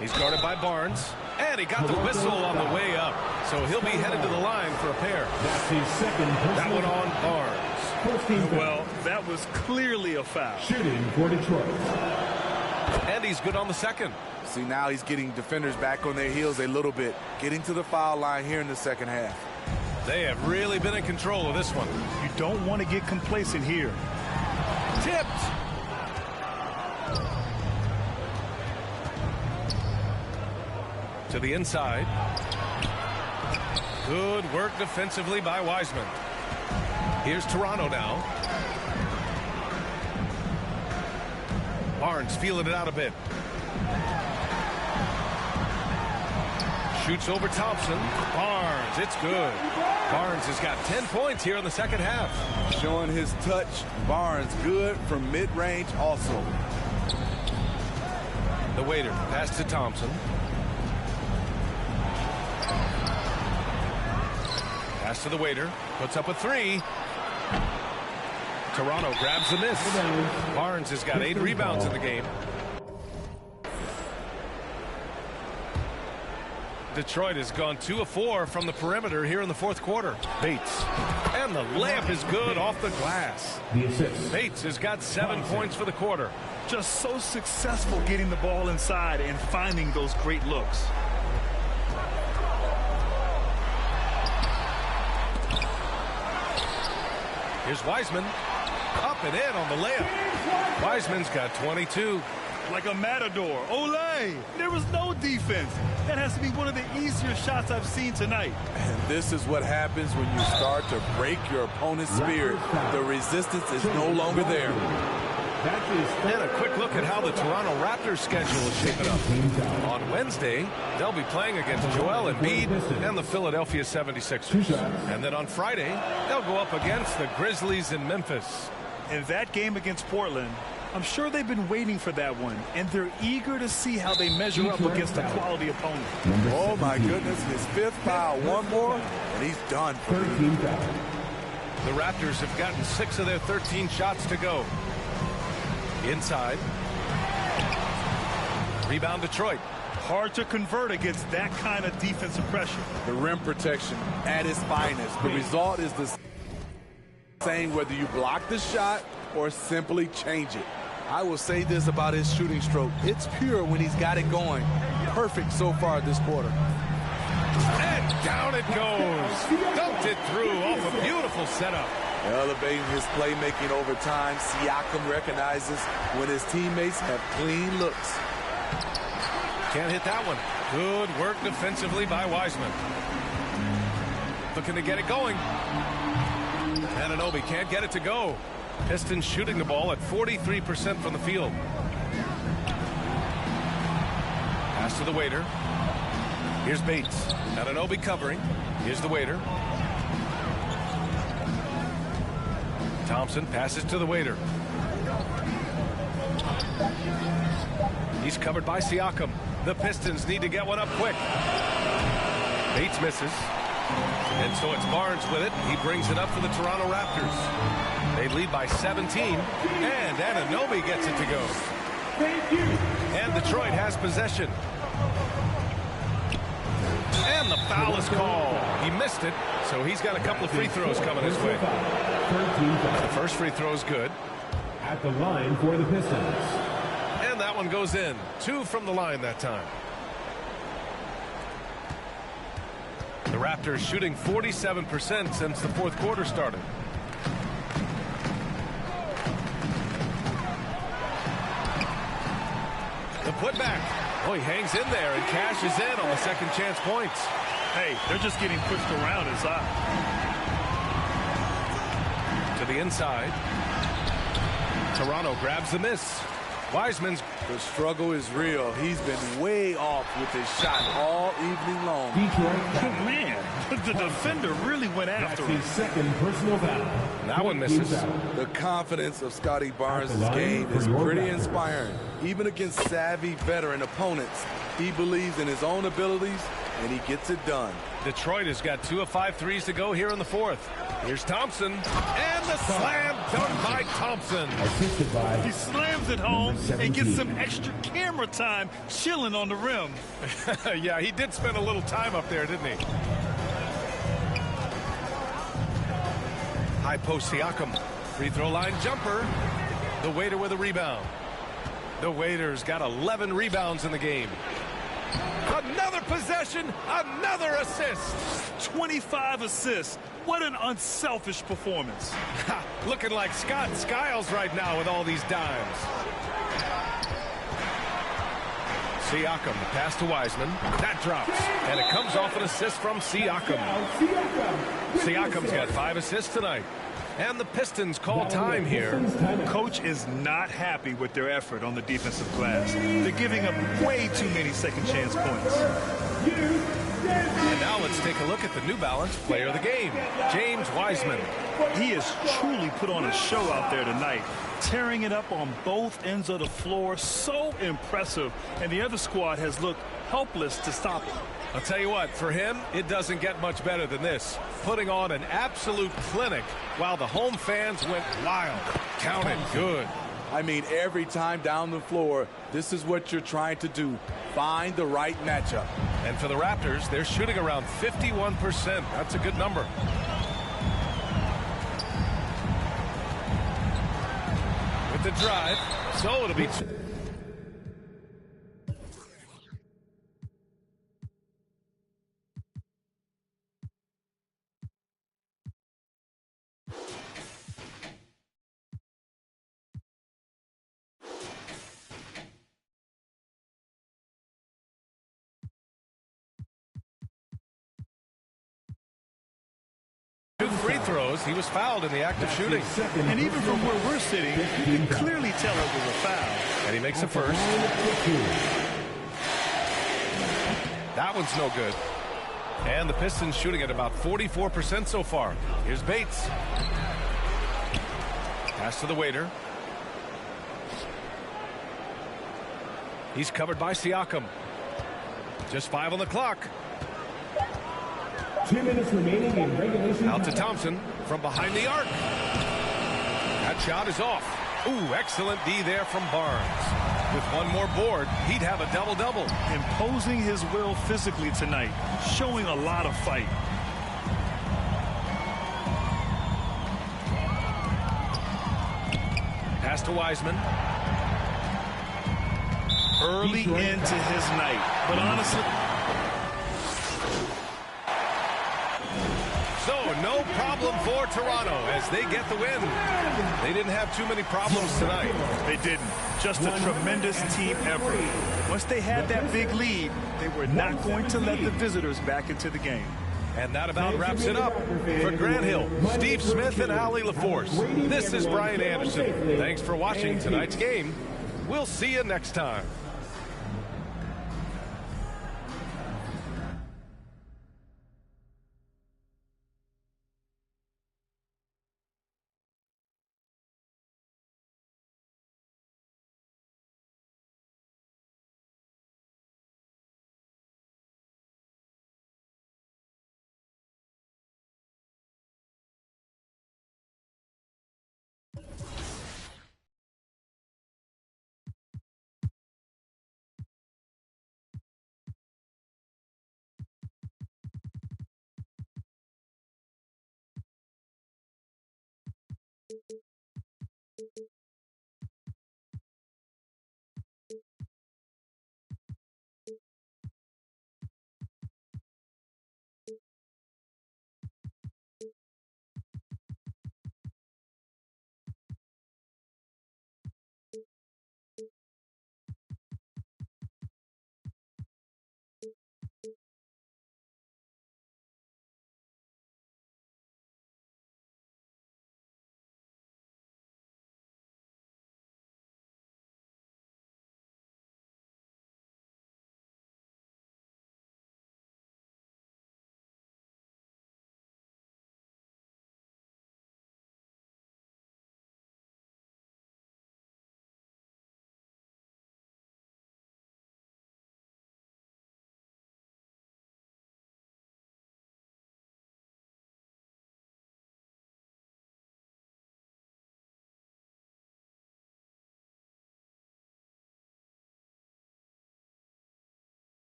He's guarded by Barnes. And he got the whistle on the way up. So he'll be headed to the line for a pair. That's his second. That one on Barnes. Well, that was clearly a foul. Shooting for Detroit. And he's good on the second. See, now he's getting defenders back on their heels a little bit, getting to the foul line here in the second half. They have really been in control of this one. You don't want to get complacent here. Tipped. To the inside. Good work defensively by Wiseman. Here's Toronto now. Barnes feeling it out a bit. Shoots over Thompson. Barnes, it's good. Barnes has got 10 points here in the second half. Showing his touch. Barnes good from mid-range also. The waiter, pass to Thompson. Pass to the waiter, puts up a 3. Toronto grabs the miss. Barnes has got 8 rebounds in the game. Detroit has gone 2 of 4 from the perimeter here in the fourth quarter. Bates. And the layup is good off the glass. The assist. Bates has got 7 points for the quarter. Just so successful getting the ball inside and finding those great looks. Here's Wiseman. Up and in on the layup. Wiseman's got 22. Like a matador. Olay! There was no defense. That has to be one of the easier shots I've seen tonight. And this is what happens when you start to break your opponent's spirit. The resistance is no longer there. And a quick look at how the Toronto Raptors schedule is shaping up. On Wednesday, they'll be playing against Joel Embiid and the Philadelphia 76ers. And then on Friday, they'll go up against the Grizzlies in Memphis. And that game against Portland, I'm sure they've been waiting for that one, and they're eager to see how they measure up against a quality opponent. Oh, my goodness. His 5th foul. One more, and he's done for me. The Raptors have gotten 6 of their 13 shots to go. Inside. Rebound Detroit. Hard to convert against that kind of defensive pressure. The rim protection at its finest. The result is the same whether you block the shot or simply change it. I will say this about his shooting stroke. It's pure when he's got it going. Perfect so far this quarter. And down it goes. Dumped it through off a beautiful setup. Elevating his playmaking over time, Siakam recognizes when his teammates have clean looks. Can't hit that one. Good work defensively by Wiseman. Looking to get it going. Anunoby can't get it to go. Pistons shooting the ball at 43% from the field. Pass to the waiter. Here's Bates. Anunoby covering. Here's the waiter. Thompson passes to the waiter. He's covered by Siakam. The Pistons need to get one up quick. Bates misses. And so it's Barnes with it. He brings it up for the Toronto Raptors. They lead by 17. And Anunoby gets it to go. And Detroit has possession. And the foul is called. He missed it, so he's got a couple of free throws coming his way. The first free throw is good. At the line for the Pistons. And that one goes in. 2 from the line that time. The Raptors shooting 47% since the fourth quarter started. The putback. Oh, he hangs in there and cashes in on the second chance points. Hey, they're just getting pushed around inside. To the inside. Toronto grabs the miss. Wiseman's. The struggle is real. He's been way off with his shot all evening long. Man, the defender really went after him. His second personal foul. That one misses. The confidence of Scotty Barnes' game is pretty inspiring. Even against savvy veteran opponents, he believes in his own abilities, and he gets it done. Detroit has got 2 of 5 threes to go here in the fourth. Here's Thompson. And the slam dunk by Thompson. He slams it home and gets some extra camera time chilling on the rim. Yeah, he did spend a little time up there, didn't he? High post Siakam. Free throw line jumper. The waiter with a rebound. The waiter's got 11 rebounds in the game. Another possession, another assist. 25 assists. What an unselfish performance. Looking like Scott Skiles right now with all these dimes. Siakam, the pass to Wiseman. That drops. And it comes off an assist from Siakam. Siakam's got 5 assists tonight. And the Pistons call time here. Coach is not happy with their effort on the defensive glass. They're giving up way too many second chance points. And now let's take a look at the New Balance player of the game, James Wiseman. He has truly put on a show out there tonight, tearing it up on both ends of the floor. So impressive. And the other squad has looked helpless to stop him. I'll tell you what, for him, it doesn't get much better than this. Putting on an absolute clinic while the home fans went wild. Counted good. I mean, every time down the floor, this is what you're trying to do. Find the right matchup. And for the Raptors, they're shooting around 51%. That's a good number. With the drive, so it'll be... Two free throws. He was fouled in the act of shooting. And even from where we're sitting, you can clearly tell it was a foul. And he makes a first. That one's no good. And the Pistons shooting at about 44% so far. Here's Bates. Pass to the waiter. He's covered by Siakam. Just 5 on the clock. 2 minutes remaining in regulation. Out to Thompson from behind the arc. That shot is off. Ooh, excellent D there from Barnes. With one more board, he'd have a double-double. Imposing his will physically tonight, showing a lot of fight. Pass to Wiseman. Early into his night, but honestly... So, no problem for Toronto as they get the win. They didn't have too many problems tonight. They didn't. Just a tremendous team effort. Once they had that big lead, they were not going to let the visitors back into the game. And that about wraps it up. For Grant Hill, Steve Smith, and Allie LaForce, this is Brian Anderson. Thanks for watching tonight's game. We'll see you next time.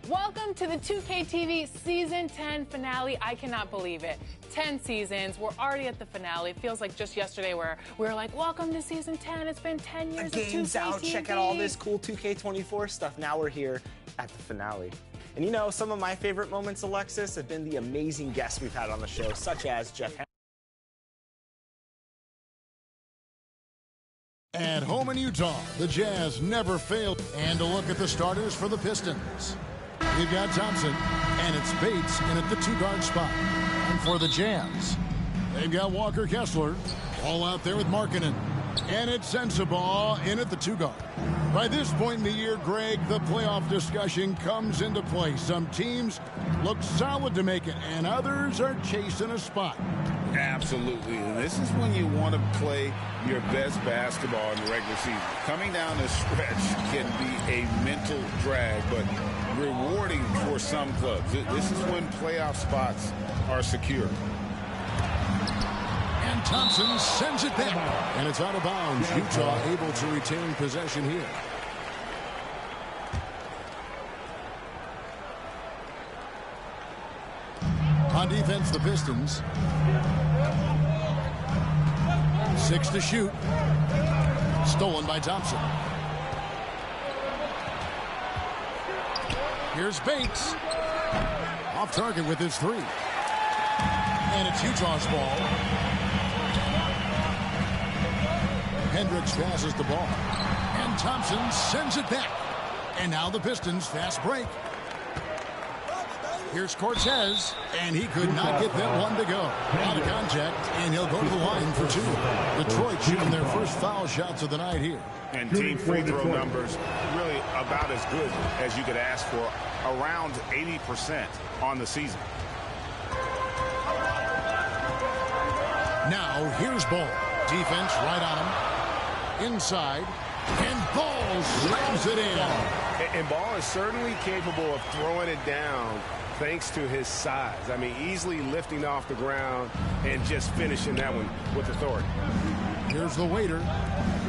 Welcome to the 2K TV Season 10 finale. I cannot believe it. 10 seasons. We're already at the finale. It feels like just yesterday where we were like, welcome to Season 10. It's been 10 years of 2K game's out. TV. Check out all this cool 2K24 stuff. Now we're here at the finale. And you know, some of my favorite moments, Alexis, have been the amazing guests we've had on the show, such as Jeff Henry. At home in Utah, the Jazz never failed. And a look at the starters for the Pistons. We've got Thompson, and it's Bates in at the 2-guard spot. And for the Jazz, they've got Walker Kessler, Ball out there with Markkanen. And it's Sensabaugh in at the 2-guard. By this point in the year, Greg, the playoff discussion comes into play. Some teams look solid to make it, and others are chasing a spot. Absolutely. And this is when you want to play your best basketball in the regular season. Coming down the stretch can be a mental drag, but rewarding for some clubs. This is when playoff spots are secure. And Thompson sends it back. And it's out of bounds. Utah able to retain possession here. On defense, the Pistons. 6 to shoot. Stolen by Thompson. Here's Bates. Off target with his 3. And it's Utah's ball. Hendricks passes the ball. And Thompson sends it back. And now the Pistons fast break. Here's Cortez, and he could not get that one to go. Out of contact, and he'll go to the line for 2. Detroit shooting their first foul shots of the night here. And team free throw numbers really about as good as you could ask for. Around 80% on the season. Now here's Ball. Defense right on him. Inside. And Ball slams it in. And Ball is certainly capable of throwing it down thanks to his size. I mean, easily lifting off the ground and just finishing that one with authority. Here's the waiter.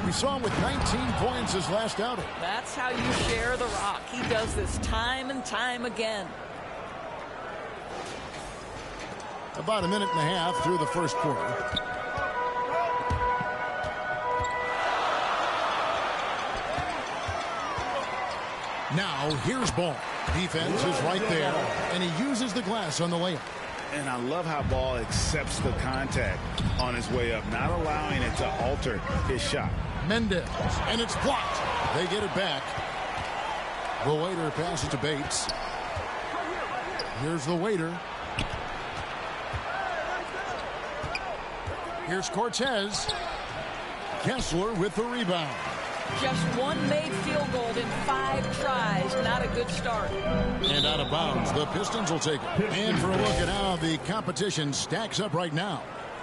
We saw him with 19 points his last outing. That's how you share the rock. He does this time and time again. About a minute and a half through the first quarter. Now here's Ball. Defense is right there, and he uses the glass on the layup. And I love how Ball accepts the contact on his way up, not allowing it to alter his shot. Mendez, and it's blocked. They get it back. The waiter passes to Bates. Here's the waiter. Here's Cortez. Kessler with the rebound. Just one made field goal in 5 tries. Not a good start. And out of bounds. The Pistons will take it. And for a look at how the competition stacks up right now.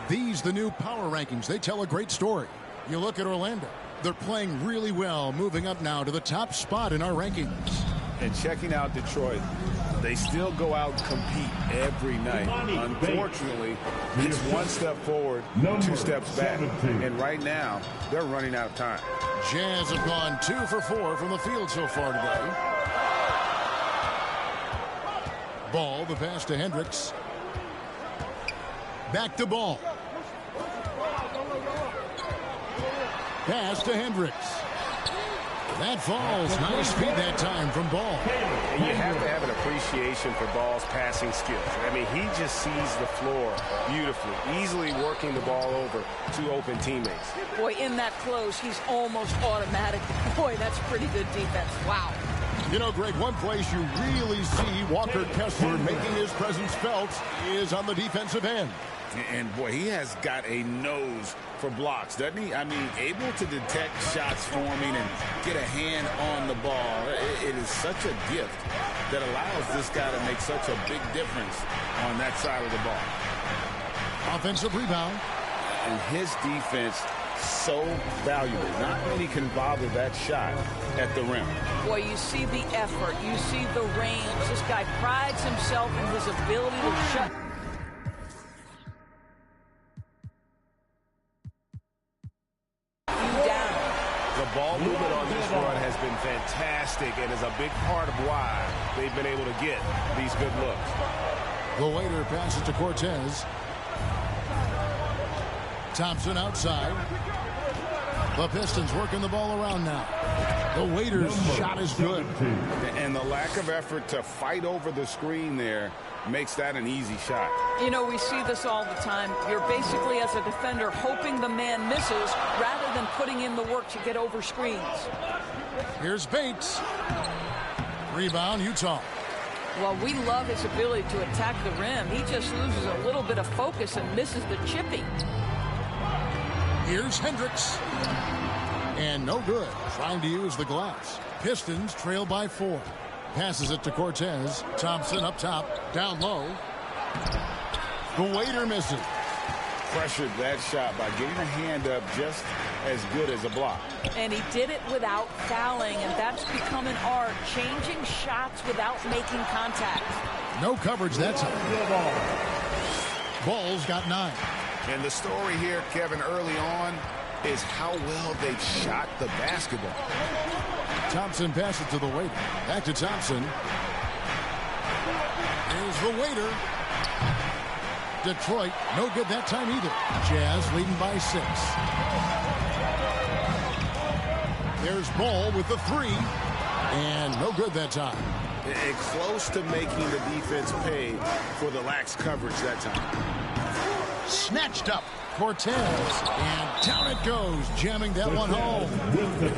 These, the new power rankings, they tell a great story. You look at Orlando. They're playing really well, moving up now to the top spot in our rankings. And checking out Detroit, they still go out and compete every night. Unfortunately, it's 1 step forward, 2 steps back. And right now, they're running out of time. Jazz have gone 2 for 4 from the field so far today. Ball, the pass to Hendricks. Back to Ball. Pass to Hendricks. That falls. Nice speed that time from Ball. And you have to have an appreciation for Ball's passing skills. I mean, he just sees the floor beautifully, easily working the ball over to open teammates. Boy, in that close, he's almost automatic. Boy, that's pretty good defense. Wow. You know, Greg, one place you really see Walker Kessler making his presence felt is on the defensive end. And boy, he has got a nose for blocks, doesn't he? I mean, able to detect shots forming and get a hand on the ball. It is such a gift that allows this guy to make such a big difference on that side of the ball. Offensive rebound. And his defense so valuable. Not many can bother that shot at the rim. Boy, you see the effort. You see the range. This guy prides himself in his ability to shut Ball movement on this run has been fantastic and is a big part of why they've been able to get these good looks. The waiter passes to Cortez. Thompson outside. The Pistons working the ball around now. The waiter's shot is good. And the lack of effort to fight over the screen there makes that an easy shot. You know, we see this all the time. You're basically, as a defender, hoping the man misses rather than putting in the work to get over screens. Here's Bates. Rebound, Utah. Well, we love his ability to attack the rim. He just loses a little bit of focus and misses the chipping. Here's Hendricks. And no good. Trying to use the glass. Pistons trail by 4. Passes it to Cortez. Thompson up top. Down low. The waiter misses. Pressured that shot by getting a hand up just as good as a block. And he did it without fouling, and that's become an art, changing shots without making contact. No coverage that time. Ball's got 9. And the story here, Kevin, early on is how well they shot the basketball. Thompson passes it to the waiter. Back to Thompson. Here's the waiter. Detroit, no good that time either. Jazz leading by 6. There's Ball with the 3. And no good that time. And close to making the defense pay for the lax coverage that time. Snatched up. Cortez. And down it goes. Jamming that one home.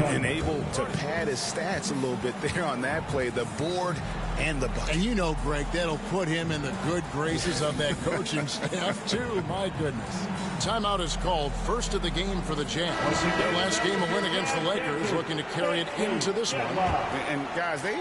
And able to pad his stats a little bit there on that play. The board and the bucket. And you know, Greg, that'll put him in the good graces of that coaching staff, too. My goodness. Timeout is called. First of the game for the Jazz. Their last game, a win against the Lakers, looking to carry it into this one. And guys, they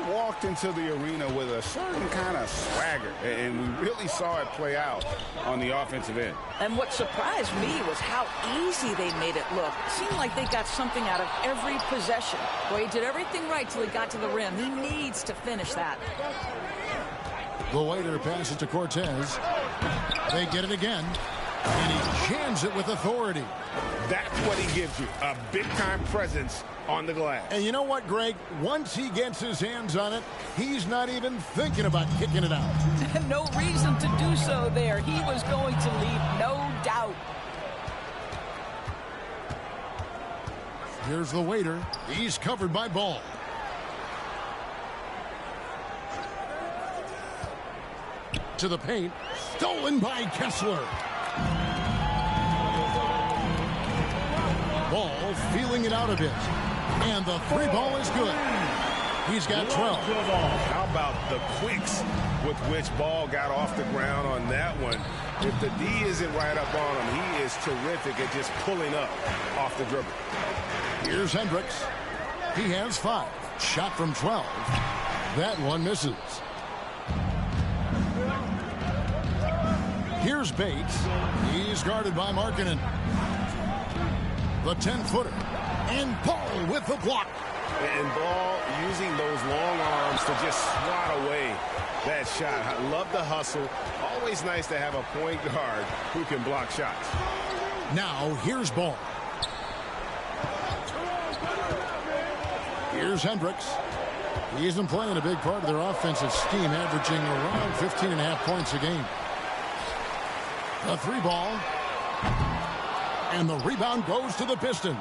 walked into the arena with a certain kind of swagger. And we really saw it play out on the offensive end. And what surprised me was how easy they made it look. It seemed like they got something out of every possession. Boy, he did everything right till he got to the rim. He needs to finish that. The waiter passes to Cortez. They get it again. And he jams it with authority. That's what he gives you, a big-time presence on the glass. And you know what, Greg? Once he gets his hands on it, he's not even thinking about kicking it out. No reason to do so there. He was going to leave, no doubt. Here's the waiter. He's covered by Ball. To the paint. Stolen by Kessler. Ball feeling it out a bit. And the 3 ball is good. He's got 12. How about the quicks with which Ball got off the ground on that one? If the D isn't right up on him, he is terrific at just pulling up off the dribble. Here's Hendricks. He has 5. Shot from 12. That one misses. Here's Bates. He's guarded by Markkanen. The 10-footer. And Ball with the block. And Ball using those long arms to just swat away that shot. I love the hustle. Always nice to have a point guard who can block shots. Now, here's Ball. Here's Hendricks. He isn't playing a big part of their offensive scheme, averaging around 15.5 points a game. A 3 ball. And the rebound goes to the Pistons.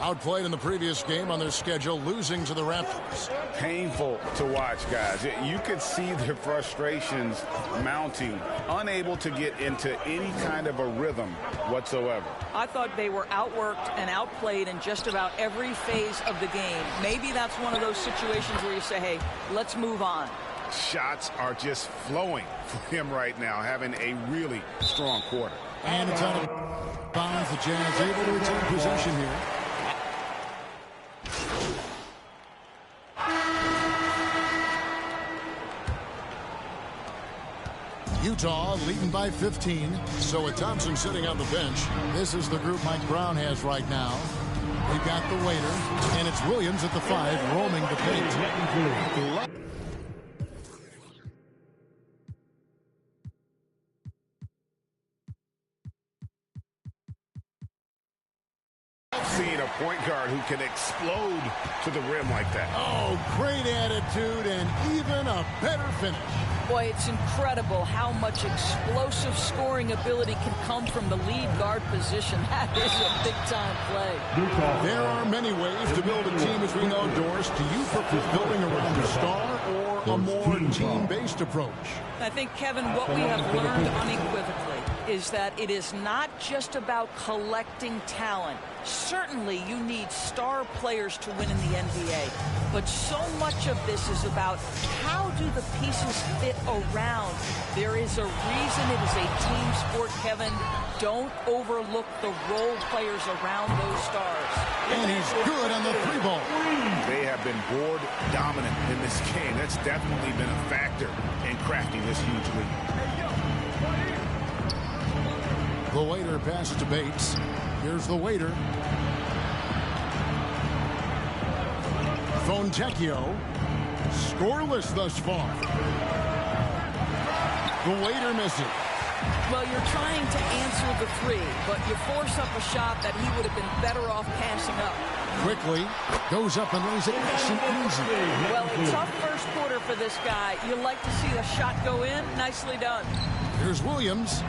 Outplayed in the previous game on their schedule, losing to the Raptors. Painful to watch, guys. You could see their frustrations mounting, unable to get into any kind of a rhythm whatsoever. I thought they were outworked and outplayed in just about every phase of the game. Maybe that's one of those situations where you say, hey, let's move on. Shots are just flowing for him right now, having a really strong quarter. And it's out of bounds. The Jazz able to retain possession here. Utah leading by 15. So with Thompson sitting on the bench, this is the group Mike Brown has right now. We've got the waiter, and it's Williams at the 5 roaming the paint. Seeing a point guard who can explode to the rim like that. Oh, great attitude and even a better finish. Boy, it's incredible how much explosive scoring ability can come from the lead guard position. That is a big-time play. There are many ways to build a team, as we know, Doris. Do you prefer building around a star or a more team-based approach? I think, Kevin, what we have learned unequivocally is that it is not just about collecting talent. Certainly, you need star players to win in the NBA. but so much of this is about how do the pieces fit around. There is a reason it is a team sport, Kevin. Don't overlook the role players around those stars. And he's good on the 3-ball. They have been board dominant in this game. That's definitely been a factor in crafting this huge lead. The waiter passes to Bates. Here's the waiter. Fontecchio, scoreless thus far. The waiter misses. Well, you're trying to answer the 3, but you force up a shot that he would have been better off passing up. Quickly goes up and lays it nice and easy. Well, a tough first quarter for this guy. You like to see a shot go in. Nicely done. Here's Williams.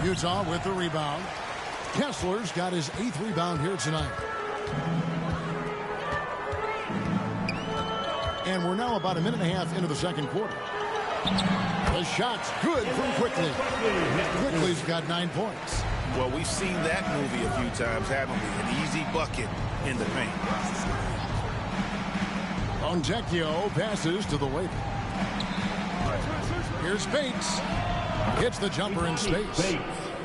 Utah with the rebound. Kessler's got his 8th rebound here tonight. And we're now about a minute and a half into the second quarter. The shot's good from Quickly. Quickly's got 9 points. Well, we've seen that movie a few times, haven't we? An easy bucket in the paint. Fontecchio passes to the waiver. Here's Bates. Hits the jumper in space.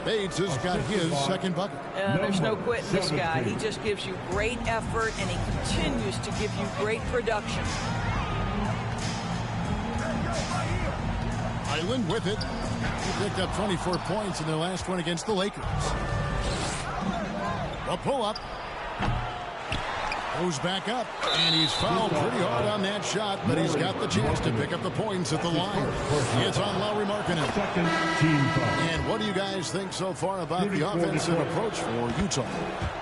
Bates has got his second bucket. There's no quitting this guy. He just gives you great effort, and he continues to give you great production. Island with it. He picked up 24 points in their last one against the Lakers. A pull-up. Goes back up, and he's fouled pretty hard on that shot, but he's got the chance to pick up the points at the line. It's on Lauri Markkanen. And what do you guys think so far about the offensive approach for Utah?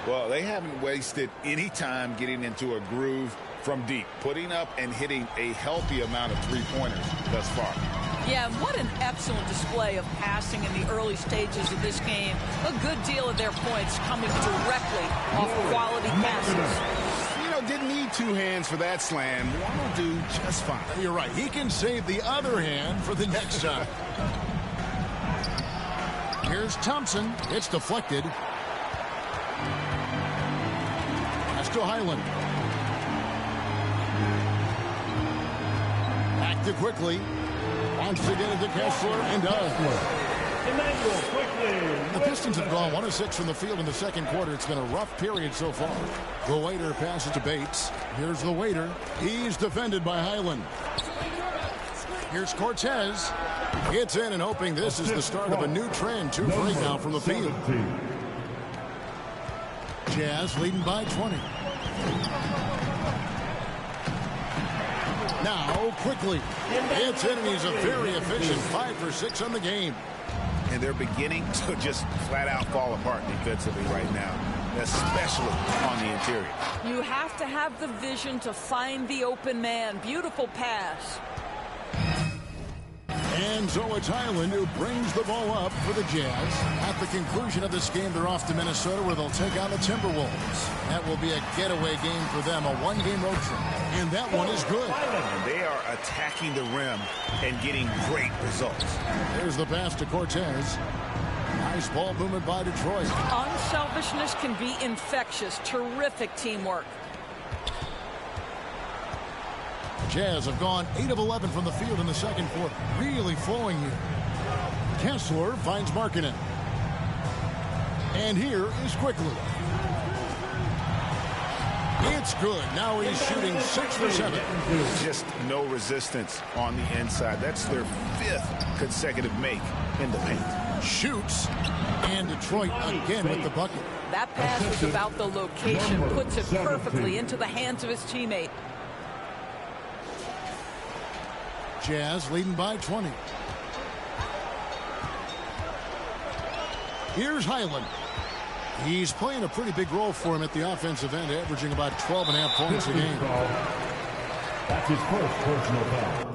Well, they haven't wasted any time getting into a groove from deep, putting up and hitting a healthy amount of three-pointers thus far. Yeah, what an excellent display of passing in the early stages of this game. A good deal of their points coming directly off quality passes. Didn't need 2 hands for that slam. One will do just fine. You're right. He can save the other hand for the next time. Here's Thompson. It's deflected. That's to Highland. Back to Quickly. Wants to get it to Kessler and does. The Pistons have gone 1 of 6 from the field in the second quarter. It's been a rough period so far. The waiter passes to Bates. Here's the waiter. He's defended by Highland. Here's Cortez. Gets in and hoping this is the start of a new trend. 2 for 8 now from the field. Jazz leading by 20. Now Quickly. It's in and he's a very efficient 5 for 6 on the game. And they're beginning to just flat out fall apart defensively right now, especially on the interior. You have to have the vision to find the open man. Beautiful pass. And so it's Highland who brings the ball up for the Jazz. At the conclusion of this game, they're off to Minnesota where they'll take on the Timberwolves. That will be a getaway game for them, a 1-game road trip. And that one is good. And they are attacking the rim and getting great results. There's the pass to Cortez. Nice ball movement by Detroit. Unselfishness can be infectious. Terrific teamwork. Jazz have gone 8 of 11 from the field in the second quarter. Really flowing here. Kessler finds Markkanen. And here is Quickly. It's good. Now he's shooting 6 for 7. Just no resistance on the inside. That's their 5th consecutive make in the paint. Shoots. And Detroit again with the bucket. That pass was about the location. Puts it perfectly into the hands of his teammate. Jazz leading by 20. Here's Highland. He's playing a pretty big role for him at the offensive end, averaging about 12.5 points a game. That's his first personal foul.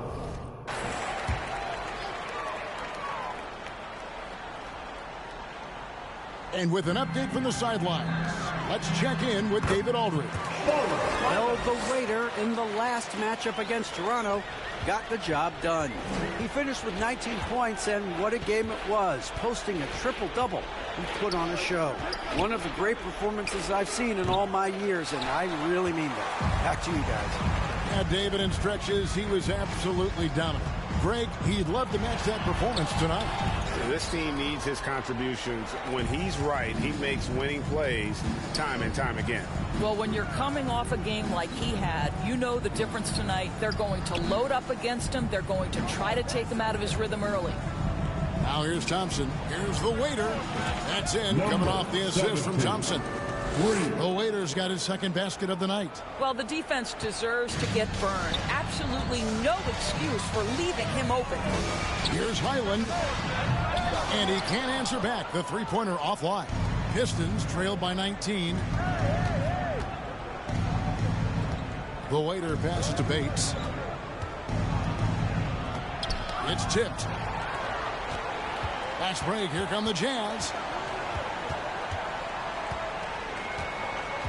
And with an update from the sidelines, let's check in with David Aldridge. Well, the waiter in the last matchup against Toronto got the job done. He finished with 19 points, and what a game it was, posting a triple-double. He put on a show. One of the great performances I've seen in all my years, and I really mean that. Back to you guys. Yeah, David, in stretches, he was absolutely dominant. Greg, he'd love to match that performance tonight. This team needs his contributions. When he's right, he makes winning plays time and time again. Well, when you're coming off a game like he had, you know the difference tonight. They're going to load up against him. They're going to try to take him out of his rhythm early. Now here's Thompson. Here's the waiter. That's in, coming off the assist from Thompson. The waiter's got his second basket of the night. Well, the defense deserves to get burned. Absolutely no excuse for leaving him open. Here's Highland. And he can't answer back. The three-pointer offline. Pistons trailed by 19. The waiter passes to Bates. It's tipped. Fast break. Here come the Jazz.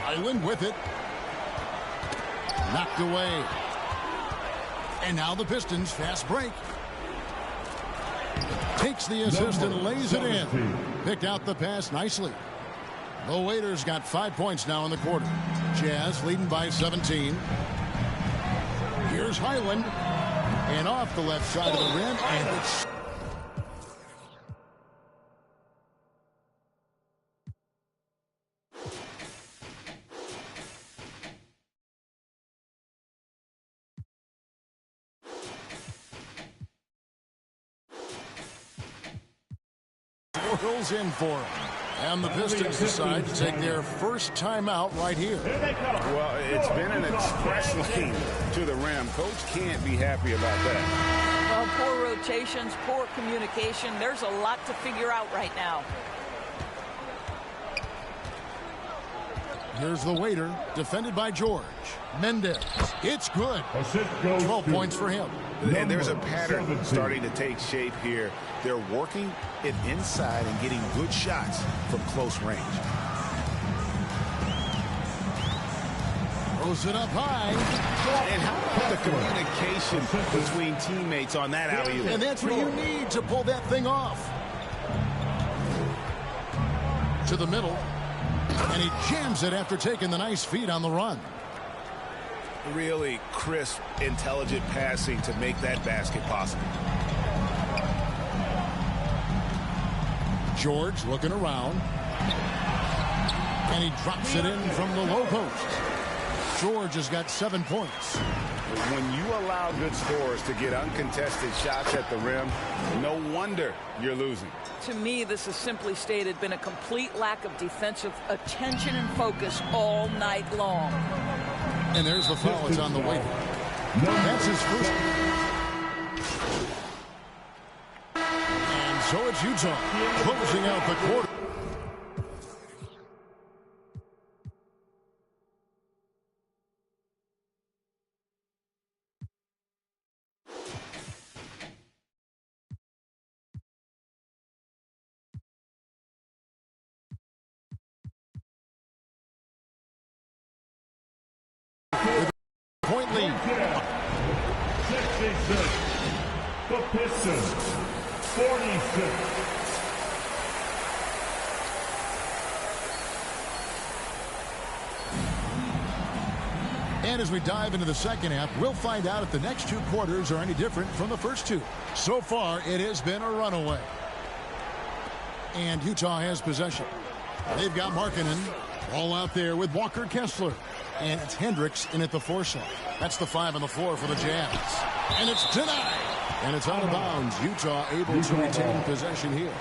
Highland with it. Knocked away. And now the Pistons fast break. Takes the assist and lays it in. Picked out the pass nicely. The waiter's got 5 points now in the quarter. Jazz leading by 17. Here's Highland. And off the left side of the rim. And it's... Whirls in for him. And the Pistons decide to take their first timeout right here. Well, it's been an express lane to the rim. Coach can't be happy about that. Well, poor rotations, poor communication. There's a lot to figure out right now. Here's the waiter, defended by George. Mendez. It's good. 12 points for him. And there's a pattern starting to take shape here. They're working it inside and getting good shots from close range. Throws it up high. And how about the communication between teammates on that alley-oop? And that's what you need to pull that thing off. To the middle. And he jams it after taking the nice feed on the run. Really crisp, intelligent passing to make that basket possible. George looking around. And he drops it in from the low post. George has got 7 points. When you allow good scorers to get uncontested shots at the rim, no wonder you're losing. To me, this has simply stated been a complete lack of defensive attention and focus all night long. And there's the foul. It's on the way. That's his first. And so it's Utah closing out the quarter. Point lead. 66. The Pistons. 46. And as we dive into the second half, we'll find out if the next two quarters are any different from the first two. So far, it has been a runaway. And Utah has possession. They've got Markkanen all out there with Walker Kessler. And it's Hendricks in at the 4 slot. That's the 5 on the floor for the Jazz. And it's denied. And it's out of bounds. Utah able to retain possession here.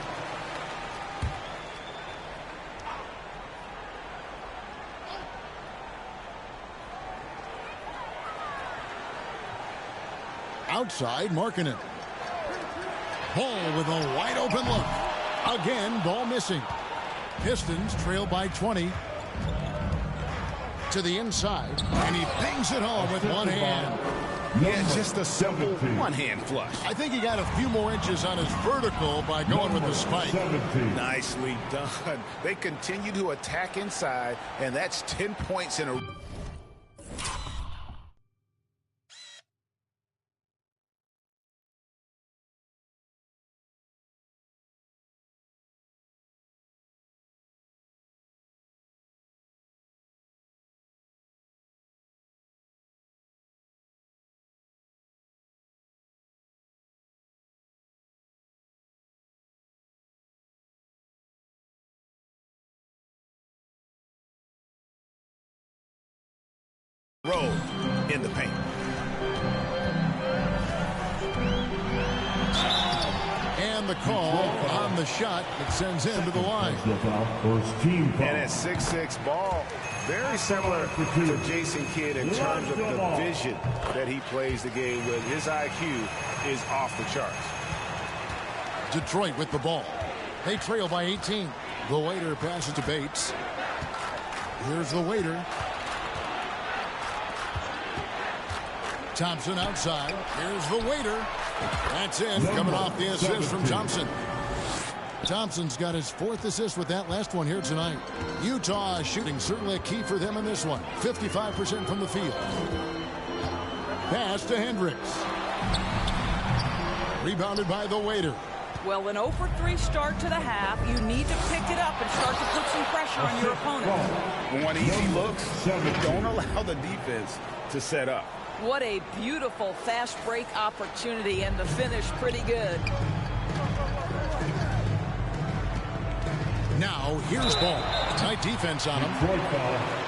Outside, Markkanen. Ball with a wide open look. Again, ball missing. Pistons trail by 20. To the inside, and he bangs it home with one hand. Yeah, just a simple one-hand flush. I think he got a few more inches on his vertical by going with the spike. Nicely done. They continue to attack inside, and that's 10 points in a road in the paint. And the call on the shot that sends him to the line. And at 6'6", Ball, very similar to Jason Kidd in terms of the vision that he plays the game with. His IQ is off the charts. Detroit with the ball. They trail by 18. The Waiter passes to Bates. Here's the Waiter. Thompson outside. Here's the Waiter. That's in. Coming off the assist from Thompson. Thompson's got his 4th assist with that last one here tonight. Utah shooting certainly a key for them in this one. 55% from the field. Pass to Hendricks. Rebounded by the Waiter. Well, an 0-for-3 start to the half. You need to pick it up and start to put some pressure on your opponent. One easy looks. Don't allow the defense to set up. What a beautiful fast break opportunity, and the finish pretty good. Now, here's Ball. Tight defense on him.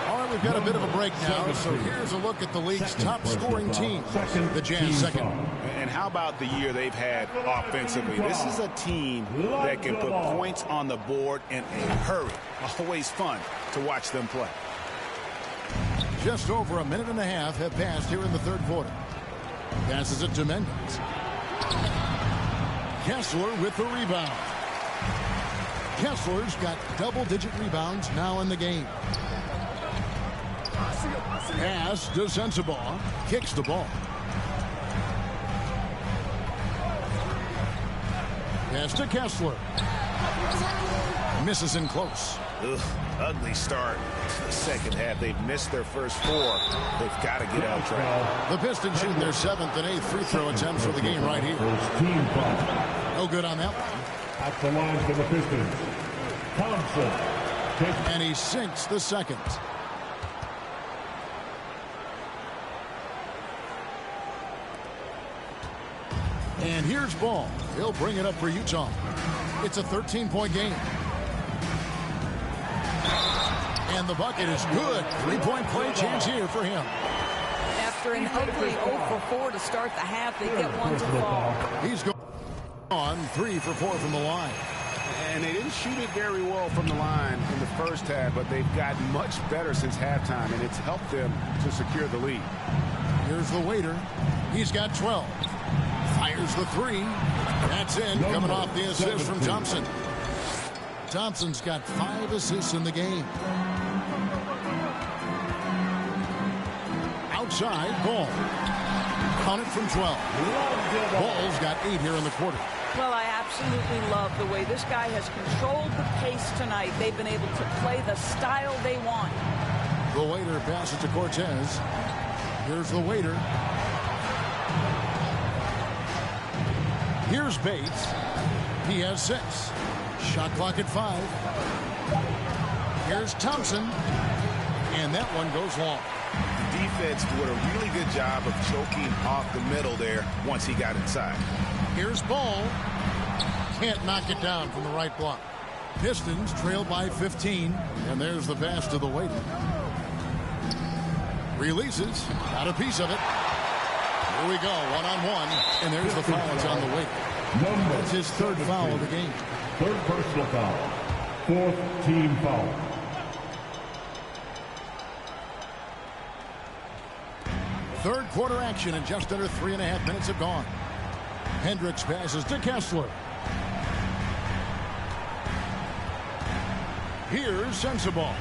All right, we've got a bit of a break now, so here's a look at the league's top-scoring team. The Jazz second. And how about the year they've had offensively? This is a team that can put points on the board in a hurry. Always fun to watch them play. Just over a minute and a half have passed here in the third quarter. Passes it to Mendes. Kessler with the rebound. Kessler's got double-digit rebounds now in the game. Pass to Sensabaugh. Kicks the ball. Pass to Kessler. Misses in close. Ugh, ugly start to the second half. They've missed their first 4. They've got to get on track. The Pistons shooting their 7th and 8th free throw attempts for the game right here. No good on that one. At the line for the Pistons, Thompson. And he sinks the second. And here's Ball. He'll bring it up for Utah. It's a 13-point game. And the bucket is good. 3-point play chance here for him. After an ugly 0-for-4 to start the half, they get one to fall. He's gone 3 for 4 from the line. And they didn't shoot it very well from the line in the first half, but they've gotten much better since halftime, and it's helped them to secure the lead. Here's the Waiter. He's got 12. Fires the 3. That's in. Coming off the assist from Thompson. Thompson's got 5 assists in the game. Outside, Ball. Count it from 12. Ball's got 8 here in the quarter. Well, I absolutely love the way this guy has controlled the pace tonight. They've been able to play the style they want. The Waiter passes to Cortez. Here's the Waiter. Here's Bates. He has 6. Shot clock at 5. Here's Thompson. And that one goes long. Defense did a really good job of choking off the middle there once he got inside. Here's Ball. Can't knock it down from the right block. Pistons trail by 15. And there's the pass to the Waiter. Releases. Got a piece of it. Here we go. One-on-one. And there's the foul. It's on the Waiter. That's his 3rd foul of the game. 3rd personal foul. 4th team foul. Third quarter action, and just under 3.5 minutes have gone. Hendricks passes to Kessler. Here's Sensabaugh.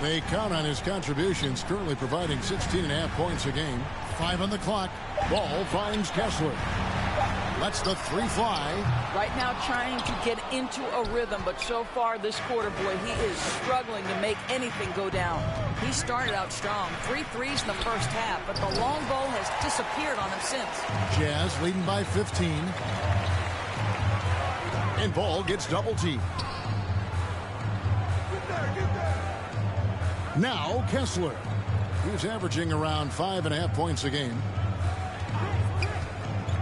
They count on his contributions, currently providing 16.5 points a game. 5 on the clock. Ball finds Kessler. Lets the 3 fly. Right now trying to get into a rhythm, but so far this quarter, boy, he is struggling to make anything go down. He started out strong. 3 threes in the first half, but the long ball has disappeared on him since. Jazz leading by 15. And Ball gets double teamed. Now Kessler. He's averaging around 5.5 points a game.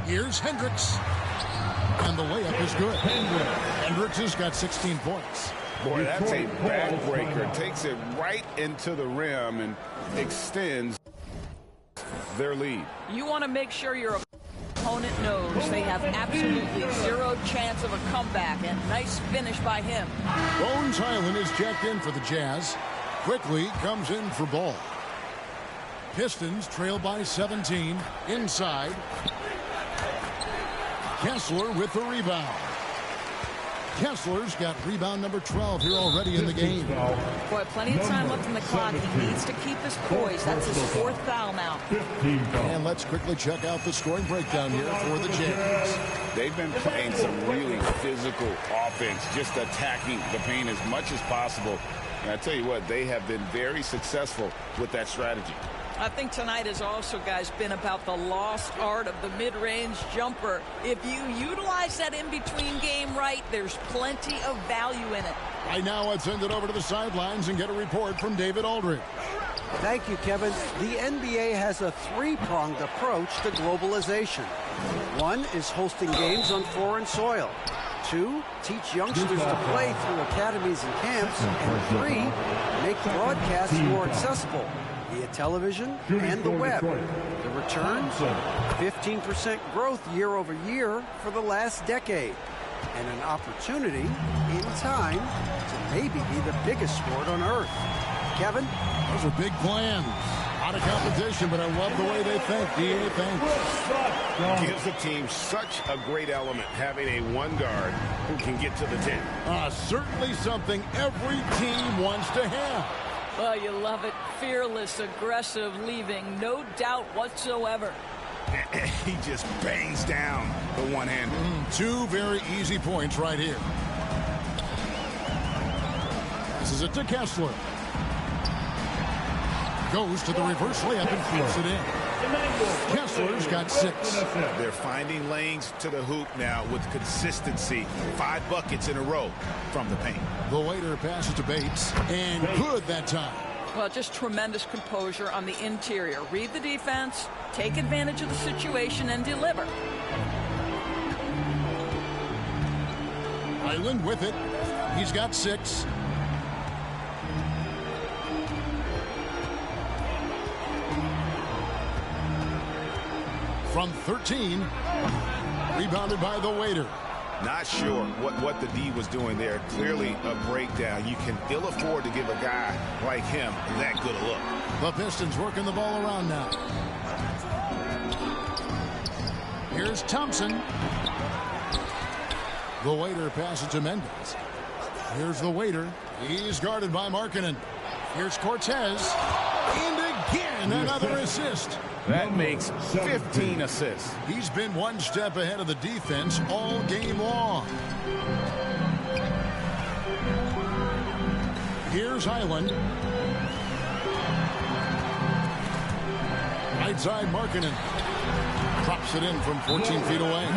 Here's Hendricks. And the layup is good. Hendricks has got 16 points. Boy, that's a backbreaker. Takes it right into the rim and extends. their lead. You want to make sure your opponent knows they have absolutely zero chance of a comeback, and nice finish by him. Bones Highland is checked in for the Jazz. Quickly comes in for ball. Pistons trail by 17. Inside. Kessler with the rebound. Kessler's got rebound number 12 here already in the game. Boy, plenty of time left in the clock. He needs to keep his poise. That's his 4th foul now. And let's quickly check out the scoring breakdown here for the Jazz. They've been playing some really physical offense, just attacking the paint as much as possible. And I tell you what, they have been very successful with that strategy. I think tonight has also, guys, been about the lost art of the mid-range jumper. If you utilize that in-between game right, there's plenty of value in it. Right now, let's send it over to the sidelines and get a report from David Aldridge. Thank you, Kevin. The NBA has a three-pronged approach to globalization. One is hosting games on foreign soil. 2, teach youngsters to play through academies and camps. And 3, make broadcasts more accessible via television and the web. The returns, 15% growth year over year for the last decade. And an opportunity in time to maybe be the biggest sport on earth. Kevin? Those are big plans. Out of competition, but I love the way they think. DA, thanks. Gives the team such a great element, having a one guard who can get to the 10. Certainly something every team wants to have. Oh, you love it. Fearless, aggressive, leaving no doubt whatsoever. He just bangs down the one-hander. 2 very easy points right here. This is it to Kessler. Goes to the reverse layup and flips it in. Kessler's got 6. They're finding lanes to the hoop now with consistency. 5 buckets in a row from the paint. The waiter passes to Bates, and good that time. Well, just tremendous composure on the interior. Read the defense, take advantage of the situation, and deliver. Highland with it. He's got 6. From 13, rebounded by the waiter. Not sure what the D was doing there. Clearly a breakdown. You can ill afford to give a guy like him that good a look. The Pistons working the ball around now. Here's Thompson. The waiter passes to Mendez. Here's the waiter. He's guarded by Markkanen. Here's Cortez. And again, another assist. That makes 15 assists. He's been one step ahead of the defense all game long. Here's Highland. Right side, Markkanen. Drops it in from 14 feet away.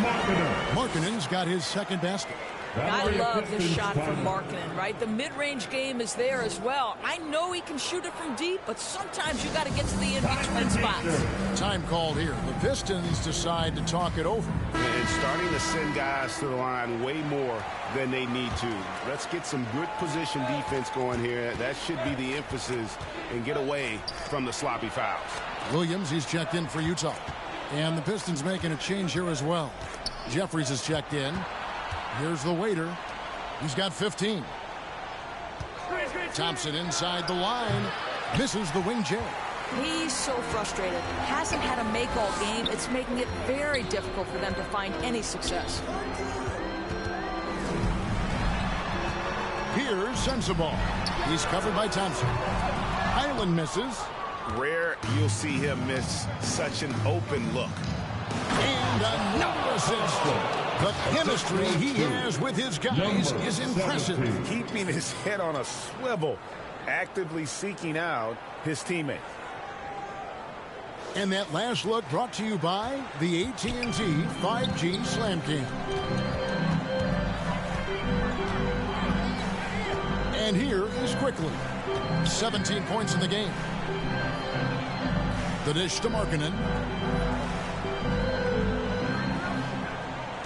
Markkanen's got his second basket. I love this shot from Markkanen, right? The mid-range game is there as well. I know he can shoot it from deep, but sometimes you got to get to the in-between spots. Time called here. The Pistons decide to talk it over. And starting to send guys to the line way more than they need to. Let's get some good position defense going here. That should be the emphasis, and get away from the sloppy fouls. Williams, he's checked in for Utah. And the Pistons making a change here as well. Jeffries is checked in. Here's the waiter. He's got 15. Thompson inside the line. Misses the wing J. He's so frustrated. Hasn't had a make all game. It's making it very difficult for them to find any success. Here's Sensabaugh. He's covered by Thompson. Highland misses. Rare you'll see him miss such an open look. And another assist. The chemistry he has with his guys is impressive. Keeping his head on a swivel, actively seeking out his teammate. And that last look brought to you by the AT&T 5G Slam Cam. And here is Quickly. 17 points in the game. The dish to Markkanen.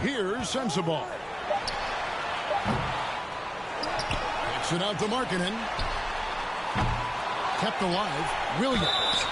Here's Sensabaugh. Kicks it out to Markkanen. Kept alive. Williams.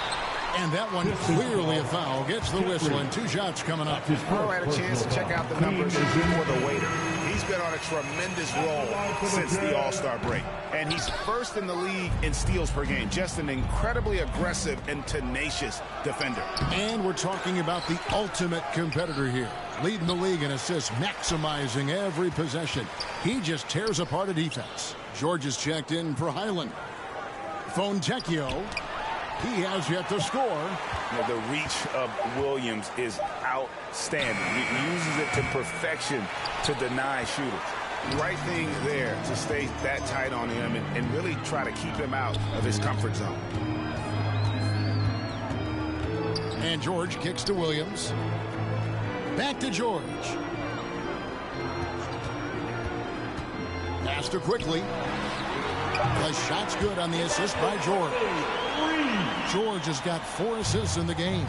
And that one clearly a foul. Gets the whistle, and 2 shots coming up. Burrow had a chance to check out the numbers for the waiter. He's been on a tremendous roll since the All-Star break. And he's first in the league in steals per game. Just an incredibly aggressive and tenacious defender. And we're talking about the ultimate competitor here. Leading the league in assists, maximizing every possession. He just tears apart a defense. George is checked in for Highland. Fontecchio. He has yet to score. The reach of Williams is outstanding. He uses it to perfection to deny shooters. Right thing there to stay that tight on him and really try to keep him out of his comfort zone. And George kicks to Williams. Back to George. Pass to quickly. The shot's good on the assist by George. George has got 4 assists in the game.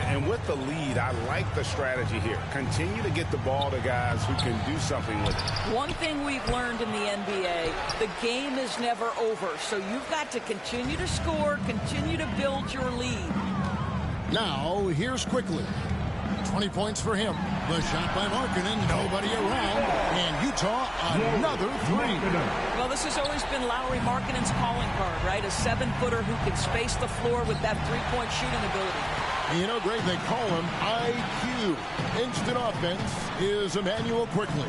And with the lead, I like the strategy here. Continue to get the ball to guys who can do something with it. One thing we've learned in the NBA, the game is never over. So you've got to continue to score, continue to build your lead. Now, here's quickly. 20 points for him. The shot by Markkanen, nobody around. And Utah, another 3. Well, this has always been Lauri Markkanen's calling card, right? A 7-footer who can space the floor with that 3-point shooting ability. You know, Greg, they call him IQ. Instant offense is Emmanuel Quickly.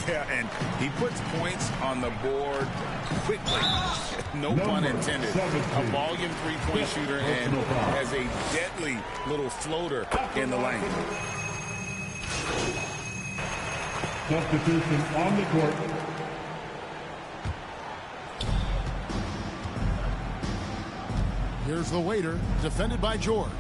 Yeah, and he puts points on the board quickly. No pun intended. A volume 3-point shooter and has a deadly little floater in the lane. Substitution on the court. Here's the waiter, defended by George.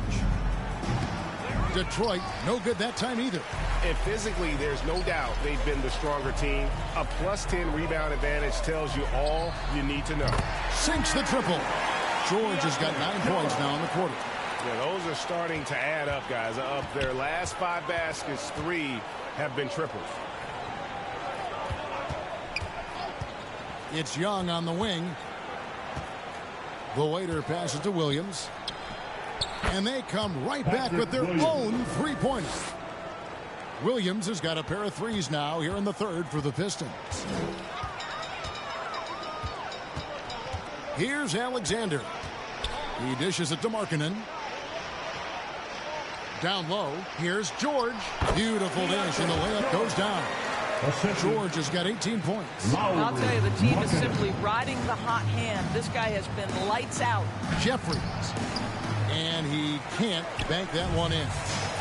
Detroit, no good that time either. And physically, there's no doubt they've been the stronger team. A +10 rebound advantage tells you all you need to know. Sinks the triple. George has got 9 points now in the quarter. Yeah, those are starting to add up, guys. Of their last 5 baskets, 3 have been triples. It's Young on the wing. The waiter passes to Williams. And they come right back with their own 3-pointer. Williams has got a pair of 3s now here in the third for the Pistons. Here's Alexander. He dishes it to Markkanen. Down low. Here's George. Beautiful dish, and the layup goes down. George has got 18 points. I'll tell you, the team is simply riding the hot hand. This guy has been lights out. Jeffries. And he can't bank that one in.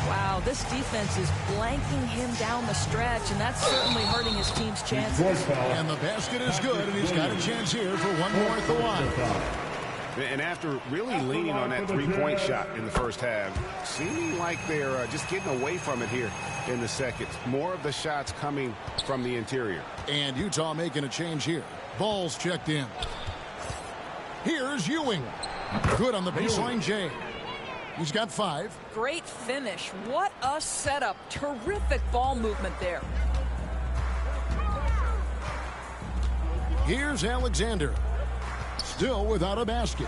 Wow, this defense is blanking him down the stretch, and that's certainly hurting his team's chances. And the basket is good, and he's got a chance here for one more at the line. And after really leaning on that 3-point shot in the first half, seeming like they're just getting away from it here in the second. More of the shots coming from the interior. And Utah making a change here. Ball's checked in. Here's Ewing. Good on the baseline, Jay. He's got 5. Great finish. What a setup. Terrific ball movement there. Here's Alexander. Still without a basket.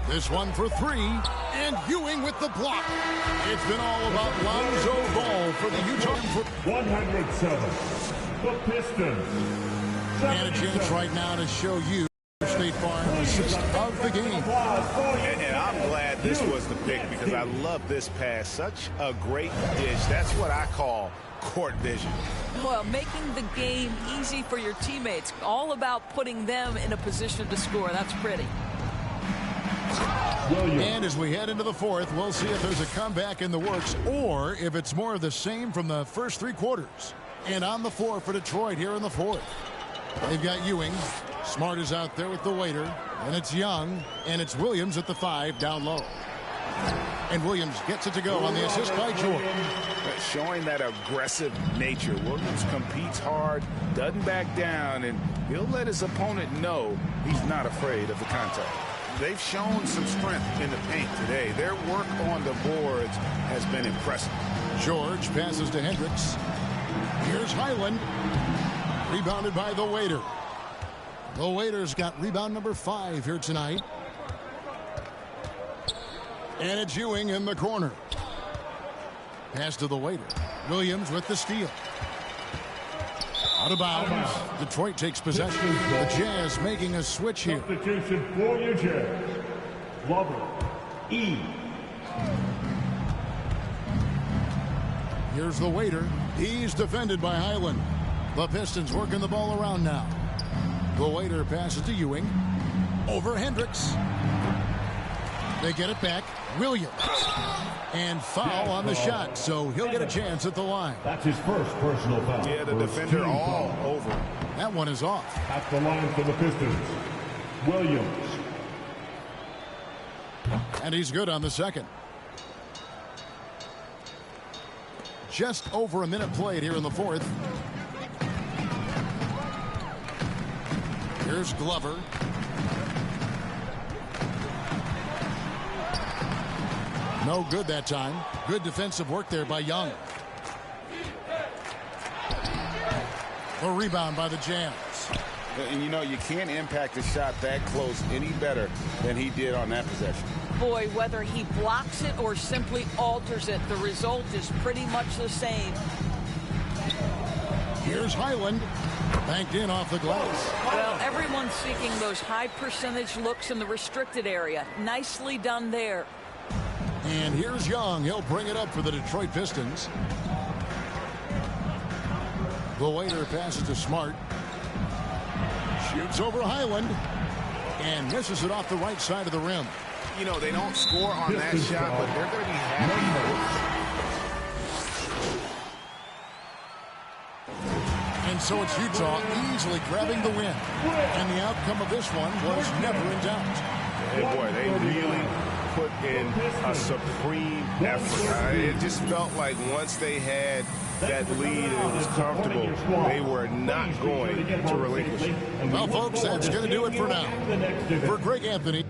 This one for 3. And Ewing with the block. It's been all about Lonzo Ball for the Utah. 107. The Pistons. And a chance right now to show you State Farm assist of the game. And I'm glad this was the pick because I love this pass. Such a great dish. That's what I call court vision. Well, making the game easy for your teammates. All about putting them in a position to score. That's pretty. And as we head into the fourth, we'll see if there's a comeback in the works or if it's more of the same from the first 3 quarters. And on the floor for Detroit here in the fourth. They've got Ewing. Smart is out there with the waiter. And it's Young. And it's Williams at the 5 down low. And Williams gets it to go on the assist by George. Showing that aggressive nature. Williams competes hard, doesn't back down, and he'll let his opponent know he's not afraid of the contact. They've shown some strength in the paint today. Their work on the boards has been impressive. George passes to Hendricks. Here's Highland. Rebounded by the waiter. The Waiters got rebound number 5 here tonight. And it's Ewing in the corner. Pass to the Waiter. Williams with the steal. Out of bounds. Detroit takes possession. The Jazz making a switch here. Substitution for your Jazz. Glover. E. Here's the Waiter. He's defended by Highland. The Pistons working the ball around now. The Waiter passes to Ewing. Over Hendricks. They get it back. Williams. And foul on the shot, so he'll get a chance at the line. That's his first personal foul. Yeah, the defender all over. That one is off. At the line for the Pistons, Williams. And he's good on the second. Just over a minute played here in the fourth. Here's Glover. No good that time. Good defensive work there by Young. A rebound by the Jazz. And you know, you can't impact a shot that close any better than he did on that possession. Boy, whether he blocks it or simply alters it, the result is pretty much the same. Here's Highland. Banked in off the glass. Well, everyone's seeking those high percentage looks in the restricted area. Nicely done there. And here's Young. He'll bring it up for the Detroit Pistons. The Waiter passes to Smart. Shoots over Highland. And misses it off the right side of the rim. You know, they don't score on that shot, but they're going to be happy. And so it's Utah easily grabbing the win. And the outcome of this one was never in doubt. And boy, they really put in a supreme effort. It just felt like once they had that lead and it was comfortable, they were not going to relinquish. Well, folks, that's going to do it for now. For Greg Anthony.